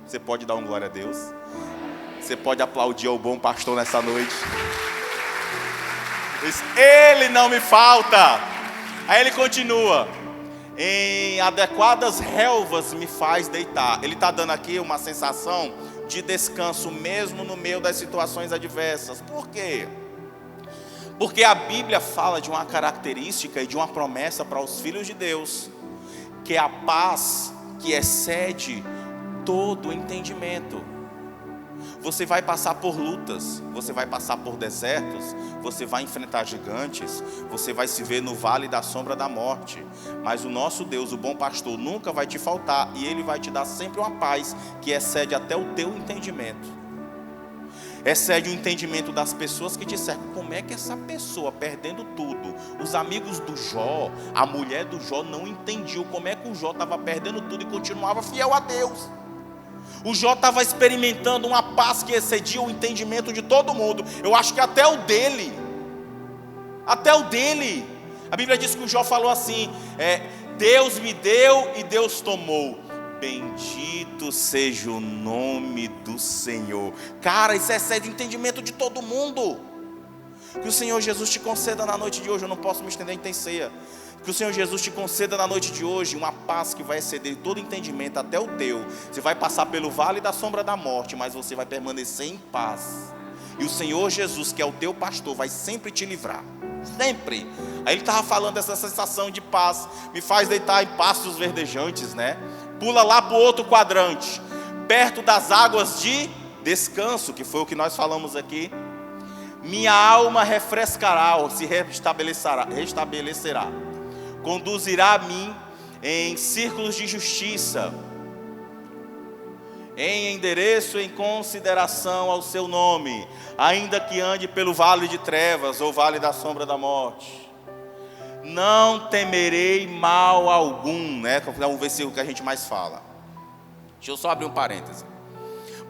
Você pode dar um glória a Deus? Você pode aplaudir ao bom pastor nessa noite? Ele não me falta. Aí ele continua: em adequadas relvas me faz deitar. Ele está dando aqui uma sensação de descanso mesmo no meio das situações adversas. Por quê? Porque a Bíblia fala de uma característica e de uma promessa para os filhos de Deus, que é a paz que excede todo o entendimento. Você vai passar por lutas, você vai passar por desertos, você vai enfrentar gigantes, você vai se ver no vale da sombra da morte. Mas o nosso Deus, o bom pastor, nunca vai te faltar, e Ele vai te dar sempre uma paz que excede até o teu entendimento. Excede o entendimento das pessoas que te cercam. Como é que essa pessoa, perdendo tudo, os amigos do Jó, a mulher do Jó não entendiam como é que o Jó estava perdendo tudo e continuava fiel a Deus. O Jó estava experimentando uma paz que excedia o entendimento de todo mundo. Eu acho que até o dele. A Bíblia diz que o Jó falou assim: Deus me deu e Deus tomou. Bendito seja o nome do Senhor. Cara, isso excede o entendimento de todo mundo. Que o Senhor Jesus te conceda na noite de hoje. Eu não posso me estender, tem ceia. Que o Senhor Jesus te conceda na noite de hoje uma paz que vai exceder todo entendimento, até o teu. Você vai passar pelo vale da sombra da morte, mas você vai permanecer em paz. E o Senhor Jesus, que é o teu pastor, vai sempre te livrar. Sempre. Aí ele estava falando dessa sensação de paz. Me faz deitar em pastos verdejantes, né? Pula lá para o outro quadrante, perto das águas de descanso, que foi o que nós falamos aqui. Minha alma refrescará, ou se restabelecerá. Conduzirá a mim em círculos de justiça, em endereço, em consideração ao seu nome, ainda que ande pelo vale de trevas ou vale da sombra da morte, não temerei mal algum, né? É um versículo que a gente mais fala. Deixa eu só abrir um parêntese.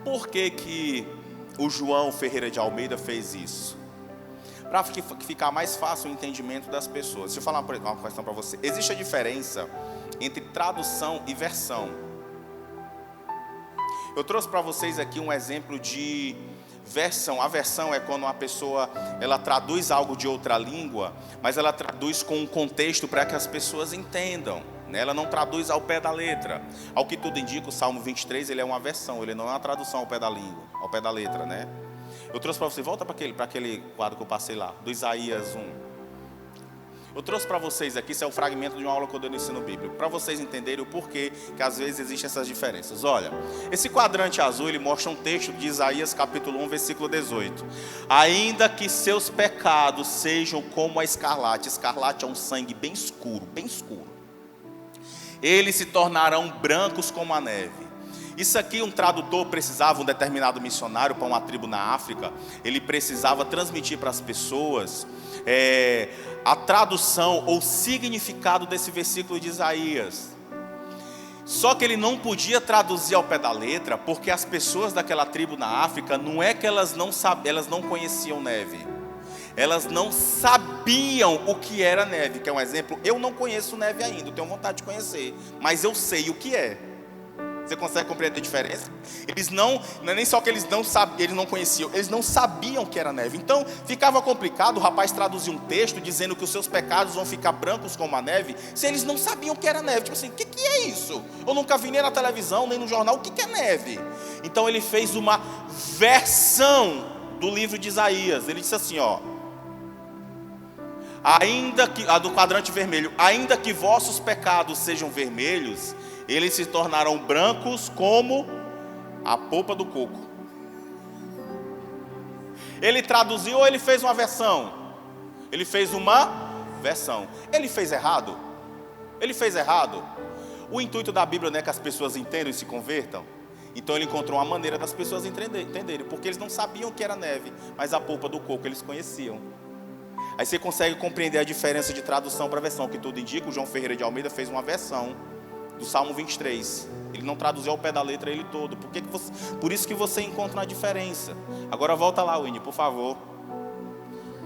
Por que o João Ferreira de Almeida fez isso? Para ficar mais fácil o entendimento das pessoas. Deixa eu falar uma questão para você. Existe a diferença entre tradução e versão. Eu trouxe para vocês aqui um exemplo de versão. A versão é quando uma pessoa ela traduz algo de outra língua, mas ela traduz com um contexto para que as pessoas entendam. Ela não traduz ao pé da letra. Ao que tudo indica, o Salmo 23 ele é uma versão, ele não é uma tradução ao pé da língua, ao pé da letra, né? Eu trouxe para você, volta para aquele quadro que eu passei lá, do Isaías 1. Eu trouxe para vocês aqui, isso é um fragmento de uma aula que eu dei no ensino bíblico, para vocês entenderem o porquê que às vezes existem essas diferenças. Olha, esse quadrante azul, ele mostra um texto de Isaías capítulo 1, versículo 18. Ainda que seus pecados sejam como a escarlate é um sangue bem escuro, eles se tornarão brancos como a neve. Isso aqui um tradutor precisava, um determinado missionário para uma tribo na África, ele precisava transmitir para as pessoas a tradução ou significado desse versículo de Isaías. Só que ele não podia traduzir ao pé da letra, porque as pessoas daquela tribo na África, não é que elas não conheciam neve, elas não sabiam o que era neve. Quer um exemplo? Eu não conheço neve ainda, eu tenho vontade de conhecer, mas eu sei o que é. Você consegue compreender a diferença? Não é nem só que eles não conheciam, eles não sabiam que era neve. Então ficava complicado o rapaz traduzir um texto dizendo que os seus pecados vão ficar brancos como a neve, se eles não sabiam que era neve. Tipo assim, o que é isso? Eu nunca vi nem na televisão, nem no jornal, o que é neve? Então ele fez uma versão do livro de Isaías. Ele disse assim, a do quadrante vermelho, ainda que vossos pecados sejam vermelhos, eles se tornarão brancos como a polpa do coco. Ele traduziu ou ele fez uma versão? Ele fez uma versão. Ele fez errado? Ele fez errado? O intuito da Bíblia não é que as pessoas entendam e se convertam? Então ele encontrou uma maneira das pessoas entenderem, porque eles não sabiam o que era neve, mas a polpa do coco eles conheciam. Aí você consegue compreender a diferença de tradução para versão, que tudo indica. O João Ferreira de Almeida fez uma versão do Salmo 23, ele não traduziu ao pé da letra ele todo. Por isso que você encontra uma diferença. Agora volta lá, Winnie, por favor,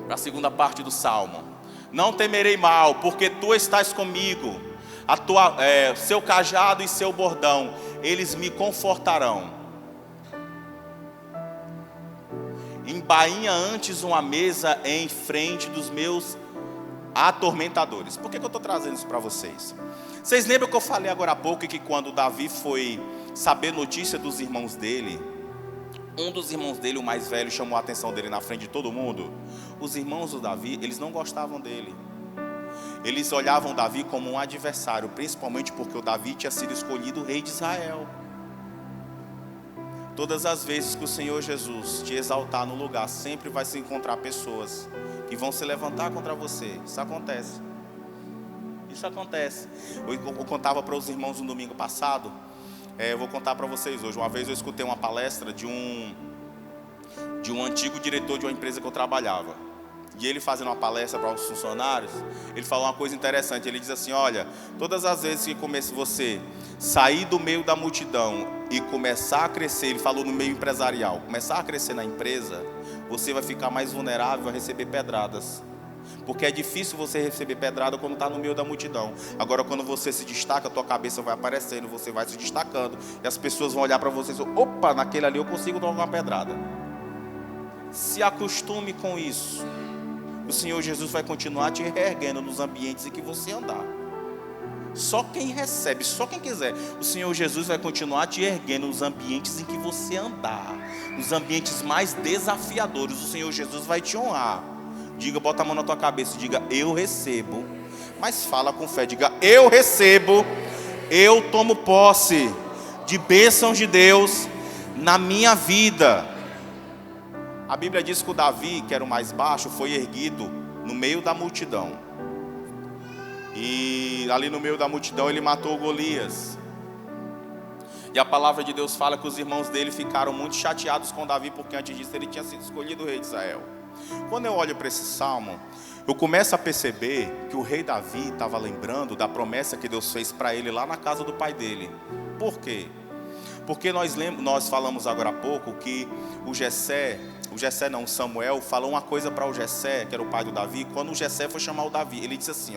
para a segunda parte do Salmo. Não temerei mal, porque tu estás comigo, seu cajado e seu bordão, eles me confortarão. Embainha antes uma mesa em frente dos meus atormentadores. Por que eu estou trazendo isso para vocês? Vocês lembram que eu falei agora há pouco que quando Davi foi saber notícia dos irmãos dele, um dos irmãos dele, o mais velho, chamou a atenção dele na frente de todo mundo? Os irmãos do Davi, eles não gostavam dele. Eles olhavam Davi como um adversário, principalmente porque o Davi tinha sido escolhido rei de Israel. Todas as vezes que o Senhor Jesus te exaltar no lugar, sempre vai se encontrar pessoas que vão se levantar contra você. Isso acontece. Eu contava para os irmãos no domingo passado, eu vou contar para vocês hoje. Uma vez eu escutei uma palestra de um antigo diretor de uma empresa que eu trabalhava. E ele fazendo uma palestra para os funcionários, ele falou uma coisa interessante. Ele diz assim, olha, todas as vezes que você sair do meio da multidão e começar a crescer, ele falou no meio empresarial, começar a crescer na empresa, você vai ficar mais vulnerável a receber pedradas. Porque é difícil você receber pedrada quando está no meio da multidão. Agora quando você se destaca, a tua cabeça vai aparecendo, você vai se destacando, e as pessoas vão olhar para você e dizer, opa, naquele ali eu consigo tomar uma pedrada. Se acostume com isso. O Senhor Jesus vai continuar te reerguendo nos ambientes em que você andar. Só quem recebe, só quem quiser. O Senhor Jesus vai continuar te erguendo nos ambientes em que você andar, nos ambientes mais desafiadores. O Senhor Jesus vai te honrar. Diga, bota a mão na tua cabeça, diga, eu recebo. Mas fala com fé, diga, eu recebo, eu tomo posse de bênçãos de Deus na minha vida. A Bíblia diz que o Davi, que era o mais baixo, foi erguido no meio da multidão. E ali no meio da multidão ele matou Golias. E a palavra de Deus fala que os irmãos dele ficaram muito chateados com Davi, porque antes disso ele tinha sido escolhido rei de Israel. Quando eu olho para esse salmo, eu começo a perceber que o rei Davi estava lembrando da promessa que Deus fez para ele lá na casa do pai dele. Por quê? Porque nós falamos agora há pouco que o Samuel falou uma coisa para o Jessé, que era o pai do Davi. Quando o Jessé foi chamar o Davi, ele disse assim,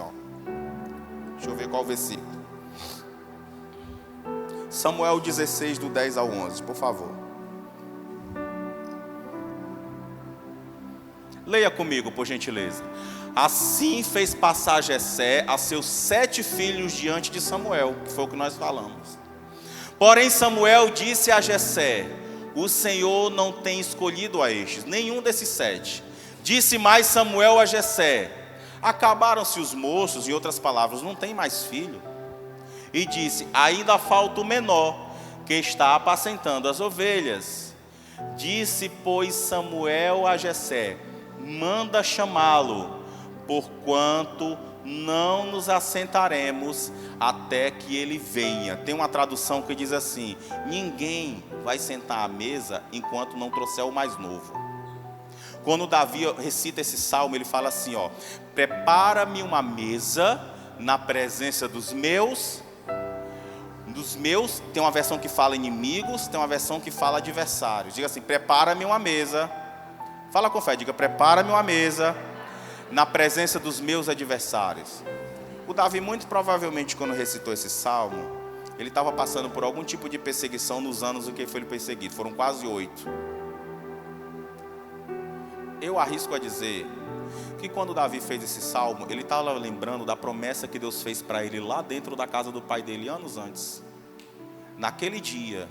deixa eu ver qual versículo. Samuel 16, do 10 ao 11, por favor. Leia comigo, por gentileza. Assim fez passar Jessé a seus 7 filhos diante de Samuel, que foi o que nós falamos. Porém Samuel disse a Jessé, o Senhor não tem escolhido a estes, nenhum desses 7. Disse mais Samuel a Jessé, Acabaram-se os moços, em outras palavras, não tem mais filho. E disse: ainda falta o menor, que está apacentando as ovelhas. Disse, pois, Samuel a Jessé: manda chamá-lo, porquanto não nos assentaremos até que ele venha. Tem uma tradução que diz assim: ninguém vai sentar à mesa enquanto não trouxer o mais novo. Quando Davi recita esse salmo, ele fala assim, ó: prepara-me uma mesa na presença dos meus, tem uma versão que fala inimigos, tem uma versão que fala adversários. Diga assim: prepara-me uma mesa. Fala com fé, diga: prepara-me uma mesa na presença dos meus adversários. O Davi, muito provavelmente, quando recitou esse salmo, ele estava passando por algum tipo de perseguição nos anos em que foi perseguido. Foram quase 8. Eu arrisco a dizer que quando Davi fez esse salmo, ele estava lembrando da promessa que Deus fez para ele lá dentro da casa do pai dele, anos antes. Naquele dia,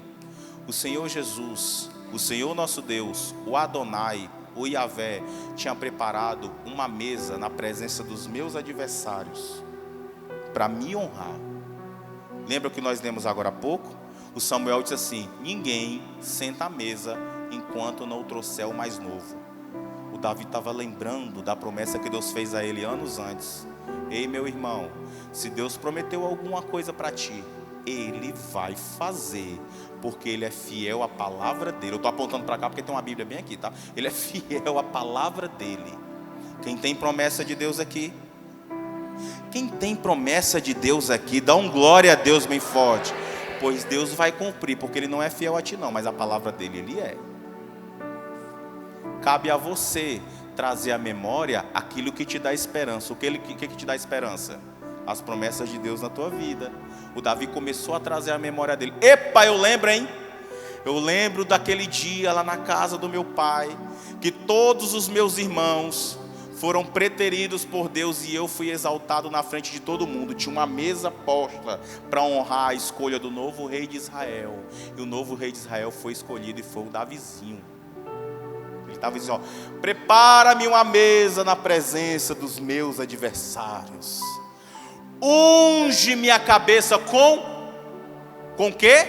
o Senhor Jesus, o Senhor nosso Deus, o Adonai, o Yahvé, tinha preparado uma mesa na presença dos meus adversários, para me honrar. Lembra o que nós lemos agora há pouco? O Samuel disse assim: ninguém senta à mesa enquanto não trouxer o mais novo. O Davi estava lembrando da promessa que Deus fez a ele anos antes. Ei, meu irmão, se Deus prometeu alguma coisa para ti, Ele vai fazer, porque Ele é fiel à palavra dele. Eu estou apontando para cá porque tem uma Bíblia bem aqui, tá? Ele é fiel à palavra dele. Quem tem promessa de Deus aqui? Quem tem promessa de Deus aqui, dá um glória a Deus bem forte. Pois Deus vai cumprir, porque Ele não é fiel a ti não, mas a palavra dele, Ele é. Cabe a você trazer à memória aquilo que te dá esperança. O que te dá esperança? As promessas de Deus na tua vida. O Davi começou a trazer à memória dele. Epa, eu lembro, hein? Eu lembro daquele dia lá na casa do meu pai, que todos os meus irmãos foram preteridos por Deus e eu fui exaltado na frente de todo mundo. Tinha uma mesa posta para honrar a escolha do novo rei de Israel. E o novo rei de Israel foi escolhido e foi o Davizinho. Ele estava dizendo, ó: prepara-me uma mesa na presença dos meus adversários. Unge minha cabeça com quê?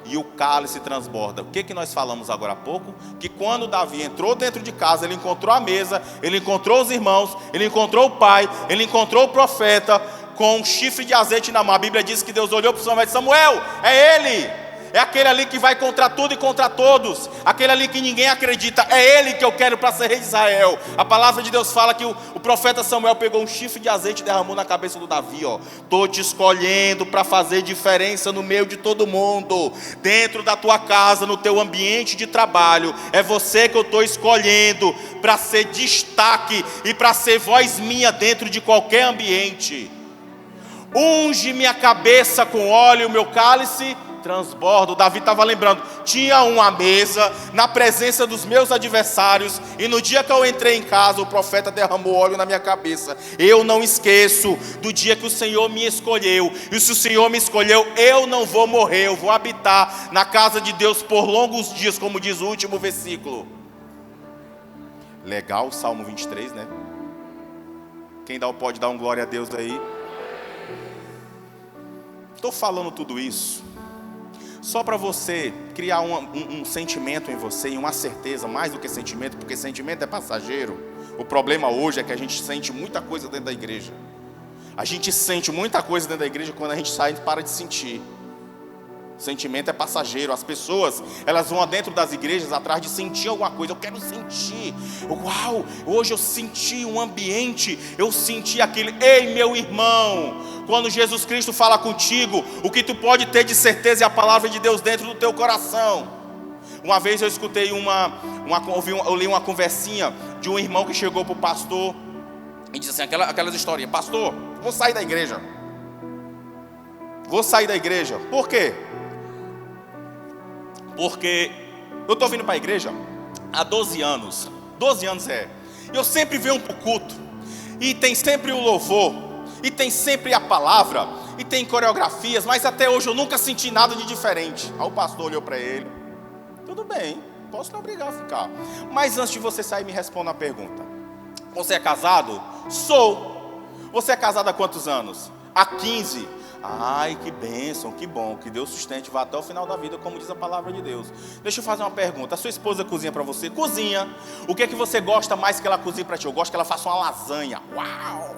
E o cálice transborda. O que nós falamos agora há pouco? Que quando Davi entrou dentro de casa, ele encontrou a mesa, ele encontrou os irmãos, ele encontrou o pai, ele encontrou o profeta com um chifre de azeite na mão. A Bíblia diz que Deus olhou para o Samuel e disse: Samuel, é ele. É aquele ali que vai contra tudo e contra todos. Aquele ali que ninguém acredita. É ele que eu quero para ser rei de Israel. A palavra de Deus fala que o profeta Samuel pegou um chifre de azeite e derramou na cabeça do Davi, ó: estou te escolhendo para fazer diferença no meio de todo mundo. Dentro da tua casa, no teu ambiente de trabalho, é você que eu estou escolhendo para ser destaque e para ser voz minha dentro de qualquer ambiente. Unge minha cabeça com óleo, meu cálice transbordo. Davi estava lembrando, tinha uma mesa na presença dos meus adversários, e no dia que eu entrei em casa, o profeta derramou óleo na minha cabeça. Eu não esqueço do dia que o Senhor me escolheu, e se o Senhor me escolheu, eu não vou morrer, eu vou habitar na casa de Deus por longos dias, como diz o último versículo. Legal, Salmo 23, né? Quem pode dar um glória a Deus aí? Estou falando tudo isso só para você criar um sentimento em você, e uma certeza, mais do que sentimento, porque sentimento é passageiro. O problema hoje é que a gente sente muita coisa dentro da igreja. A gente sente muita coisa dentro da igreja, quando a gente sai, a gente para de sentir. Sentimento é passageiro. As pessoas, elas vão dentro das igrejas atrás de sentir alguma coisa. Eu quero sentir. Uau, hoje eu senti um ambiente, eu senti aquele. Ei, meu irmão, quando Jesus Cristo fala contigo, o que tu pode ter de certeza é a palavra de Deus dentro do teu coração. Uma vez eu escutei eu li uma conversinha de um irmão que chegou para o pastor e disse assim, aquelas historinhas: pastor, vou sair da igreja. Por quê? Porque eu estou vindo para a igreja há 12 anos. 12 anos eu sempre venho para o culto, e tem sempre o louvor, e tem sempre a palavra, e tem coreografias, mas até hoje eu nunca senti nada de diferente. Aí o pastor olhou para ele: tudo bem, posso não obrigar a ficar, mas antes de você sair, me responda a pergunta: Você é casado? Sou. Você é casado há quantos anos? Há 15. Ai, que bênção, que bom, que Deus sustente, vá até o final da vida, como diz a palavra de Deus. Deixa eu fazer uma pergunta, a sua esposa cozinha para você? Cozinha. O que é que você gosta mais que ela cozinhe para ti? Eu gosto que ela faça uma lasanha. Uau!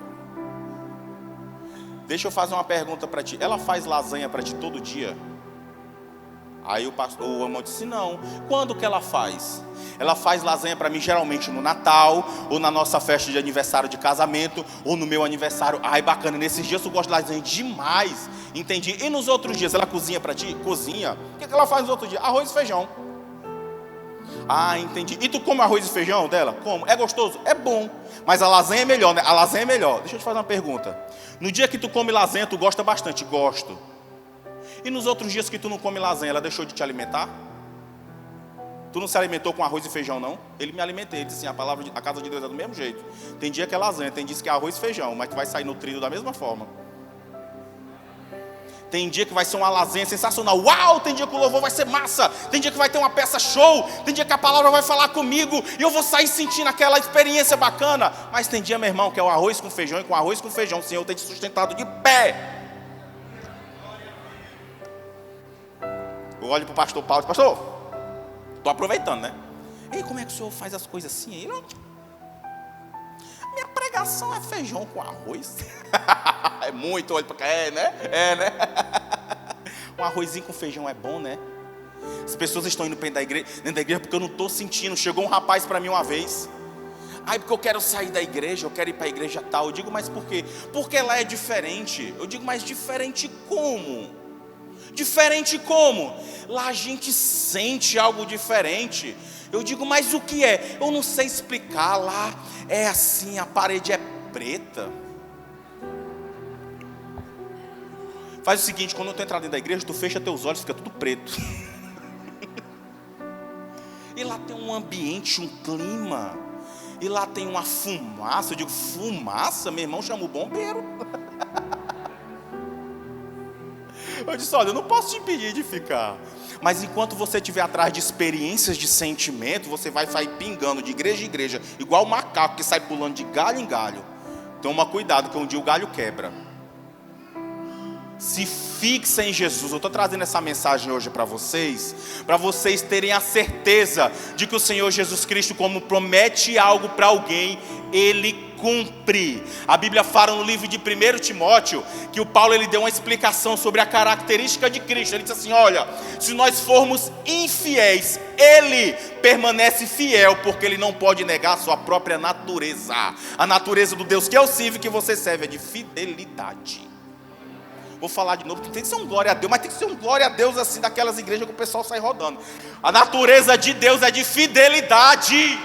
Deixa eu fazer uma pergunta para ti, ela faz lasanha para ti todo dia? Aí o irmão disse, não. Quando que ela faz? Ela faz lasanha para mim geralmente no Natal, ou na nossa festa de aniversário de casamento, ou no meu aniversário. Ai, bacana, nesses dias eu gosto de lasanha demais. Entendi. E nos outros dias, ela cozinha para ti? Cozinha. O que ela faz nos outros dias? Arroz e feijão. Ah, entendi. E tu come arroz e feijão dela? Como? É gostoso? É bom. Mas a lasanha é melhor, né? A lasanha é melhor. Deixa eu te fazer uma pergunta. No dia que tu come lasanha, tu gosta bastante? Gosto. E nos outros dias que tu não come lasanha, ela deixou de te alimentar? Tu não se alimentou com arroz e feijão, não? Ele me alimentei, ele disse assim, a casa de Deus é do mesmo jeito. Tem dia que é lasanha, tem dias que é arroz e feijão, mas tu vai sair nutrido da mesma forma. Tem dia que vai ser uma lasanha sensacional. Uau, tem dia que o louvor vai ser massa. Tem dia que vai ter uma peça show. Tem dia que a palavra vai falar comigo e eu vou sair sentindo aquela experiência bacana. Mas tem dia, meu irmão, que é o arroz com feijão, e com arroz com feijão o Senhor tem te sustentado de pé. Eu olho para o pastor Paulo e digo, pastor, estou aproveitando, né? E como é que o senhor faz as coisas assim? Ele, minha pregação é feijão com arroz. É muito, olha para cá, é, né? É, né? Um arrozinho com feijão é bom, né? As pessoas estão indo dentro da igreja porque eu não estou sentindo. Chegou um rapaz para mim uma vez. Ai, porque eu quero sair da igreja, eu quero ir para a igreja tal. Eu digo, mas por quê? Porque lá é diferente. Eu digo, mas diferente como? Diferente como? Lá a gente sente algo diferente. Eu digo, mas o que é? Eu não sei explicar. Lá é assim, a parede é preta. Faz o seguinte, quando tu entrar dentro da igreja, tu fecha teus olhos, fica tudo preto. E lá tem um ambiente, um clima. E lá tem uma fumaça. Eu digo, fumaça? Meu irmão chama o bombeiro. Eu disse, olha, eu não posso te impedir de ficar. Mas enquanto você estiver atrás de experiências de sentimento, você vai sair pingando de igreja em igreja, igual o macaco que sai pulando de galho em galho. Toma cuidado, que um dia o galho quebra. Se fixa em Jesus. Eu estou trazendo essa mensagem hoje para vocês terem a certeza de que o Senhor Jesus Cristo, como promete algo para alguém, Ele cumpre. A Bíblia fala no livro de 1 Timóteo, que o Paulo ele deu uma explicação sobre a característica de Cristo. Ele disse assim, olha, se nós formos infiéis, Ele permanece fiel, porque Ele não pode negar a sua própria natureza. A natureza do Deus que eu sirvo e que você serve é de fidelidade. Vou falar de novo, tem que ser um glória a Deus, mas tem que ser um glória a Deus assim, daquelas igrejas que o pessoal sai rodando. A natureza de Deus é de fidelidade.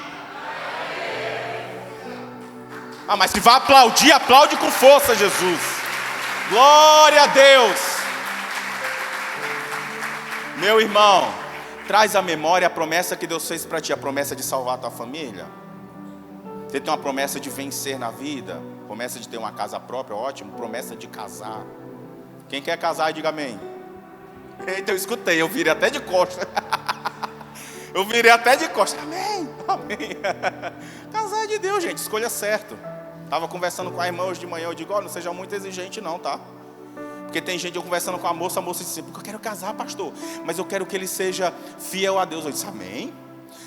Ah, mas se vai aplaudir, aplaude com força, Jesus. Glória a Deus. Meu irmão, traz à memória a promessa que Deus fez para ti, a promessa de salvar a tua família. Você tem uma promessa de vencer na vida, promessa de ter uma casa própria, ótimo, promessa de casar. Quem quer casar, diga amém. Eita, eu escutei, eu virei até de costas. Eu virei até de costas. Amém, amém. Casar é de Deus, gente, escolha certo. Estava conversando com a irmã hoje de manhã, eu digo, não seja muito exigente não, tá? Porque tem gente, eu conversando com a moça disse, porque eu quero casar, pastor, mas eu quero que ele seja fiel a Deus. Eu disse, amém.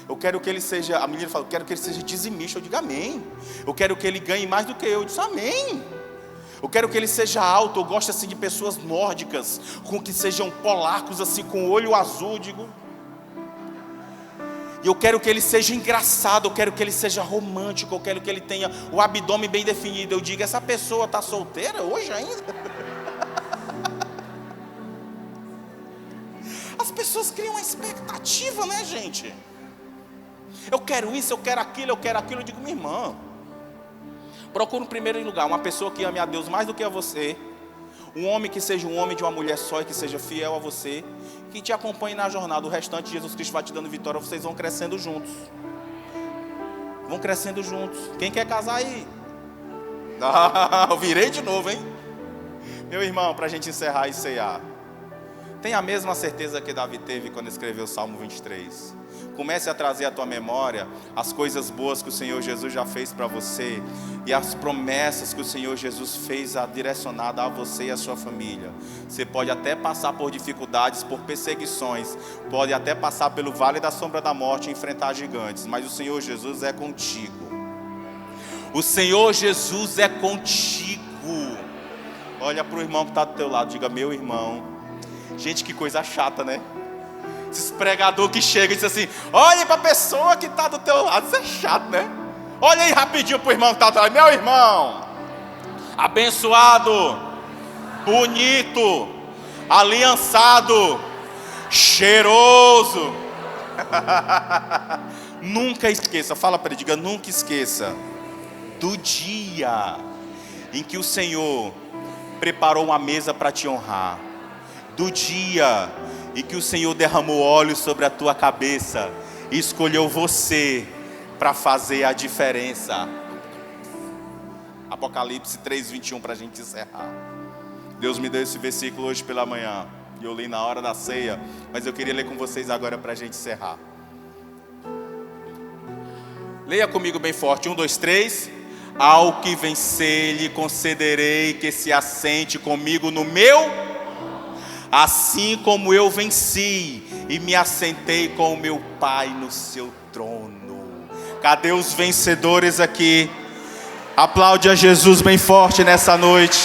Eu quero que ele seja, a menina falou, eu quero que ele seja dizimista. Eu digo, amém. Eu quero que ele ganhe mais do que eu disse, amém. Eu quero que ele seja alto, eu gosto assim de pessoas nórdicas, com que sejam polacos assim, com olho azul, digo. E eu quero que ele seja engraçado, eu quero que ele seja romântico, eu quero que ele tenha o abdômen bem definido. Eu digo, essa pessoa está solteira hoje ainda? As pessoas criam uma expectativa, né, gente? Eu quero isso, eu quero aquilo, eu quero aquilo. Eu digo, minha irmã, procura em primeiro lugar uma pessoa que ame a Deus mais do que a você. Um homem que seja um homem de uma mulher só e que seja fiel a você, que te acompanhe na jornada. O restante, Jesus Cristo vai te dando vitória. Vocês vão crescendo juntos. Vão crescendo juntos. Quem quer casar aí? Ah, eu virei de novo, hein? Meu irmão, para a gente encerrar e cear, Tenha a mesma certeza que Davi teve quando escreveu o Salmo 23. Comece a trazer à tua memória as coisas boas que o Senhor Jesus já fez para você e as promessas que o Senhor Jesus fez direcionada a você e a sua família. Você pode até passar por dificuldades, por perseguições, pode até passar pelo vale da sombra da morte e enfrentar gigantes, mas o Senhor Jesus é contigo. O Senhor Jesus é contigo. Olha para o irmão que está do teu lado, diga: meu irmão. Gente, que coisa chata, né? Esses pregadores que chegam e dizem assim: olhe para a pessoa que está do teu lado. Isso é chato, né? Olha aí rapidinho para o irmão que está do teu lado. Meu irmão, abençoado, bonito, aliançado, cheiroso. Nunca esqueça, fala para ele, diga: nunca esqueça do dia em que o Senhor preparou uma mesa para te honrar, do dia em que o Senhor derramou óleo sobre a tua cabeça e escolheu você para fazer a diferença. Apocalipse 3:21 para a gente encerrar. Deus me deu esse versículo hoje pela manhã e eu li na hora da ceia, mas eu queria ler com vocês agora para a gente encerrar. Leia comigo bem forte, 1, 2, 3. Ao que vencer lhe concederei que se assente comigo no meu, assim como eu venci e me assentei com o meu Pai no seu trono. Cadê os vencedores aqui? Aplaude a Jesus bem forte nessa noite.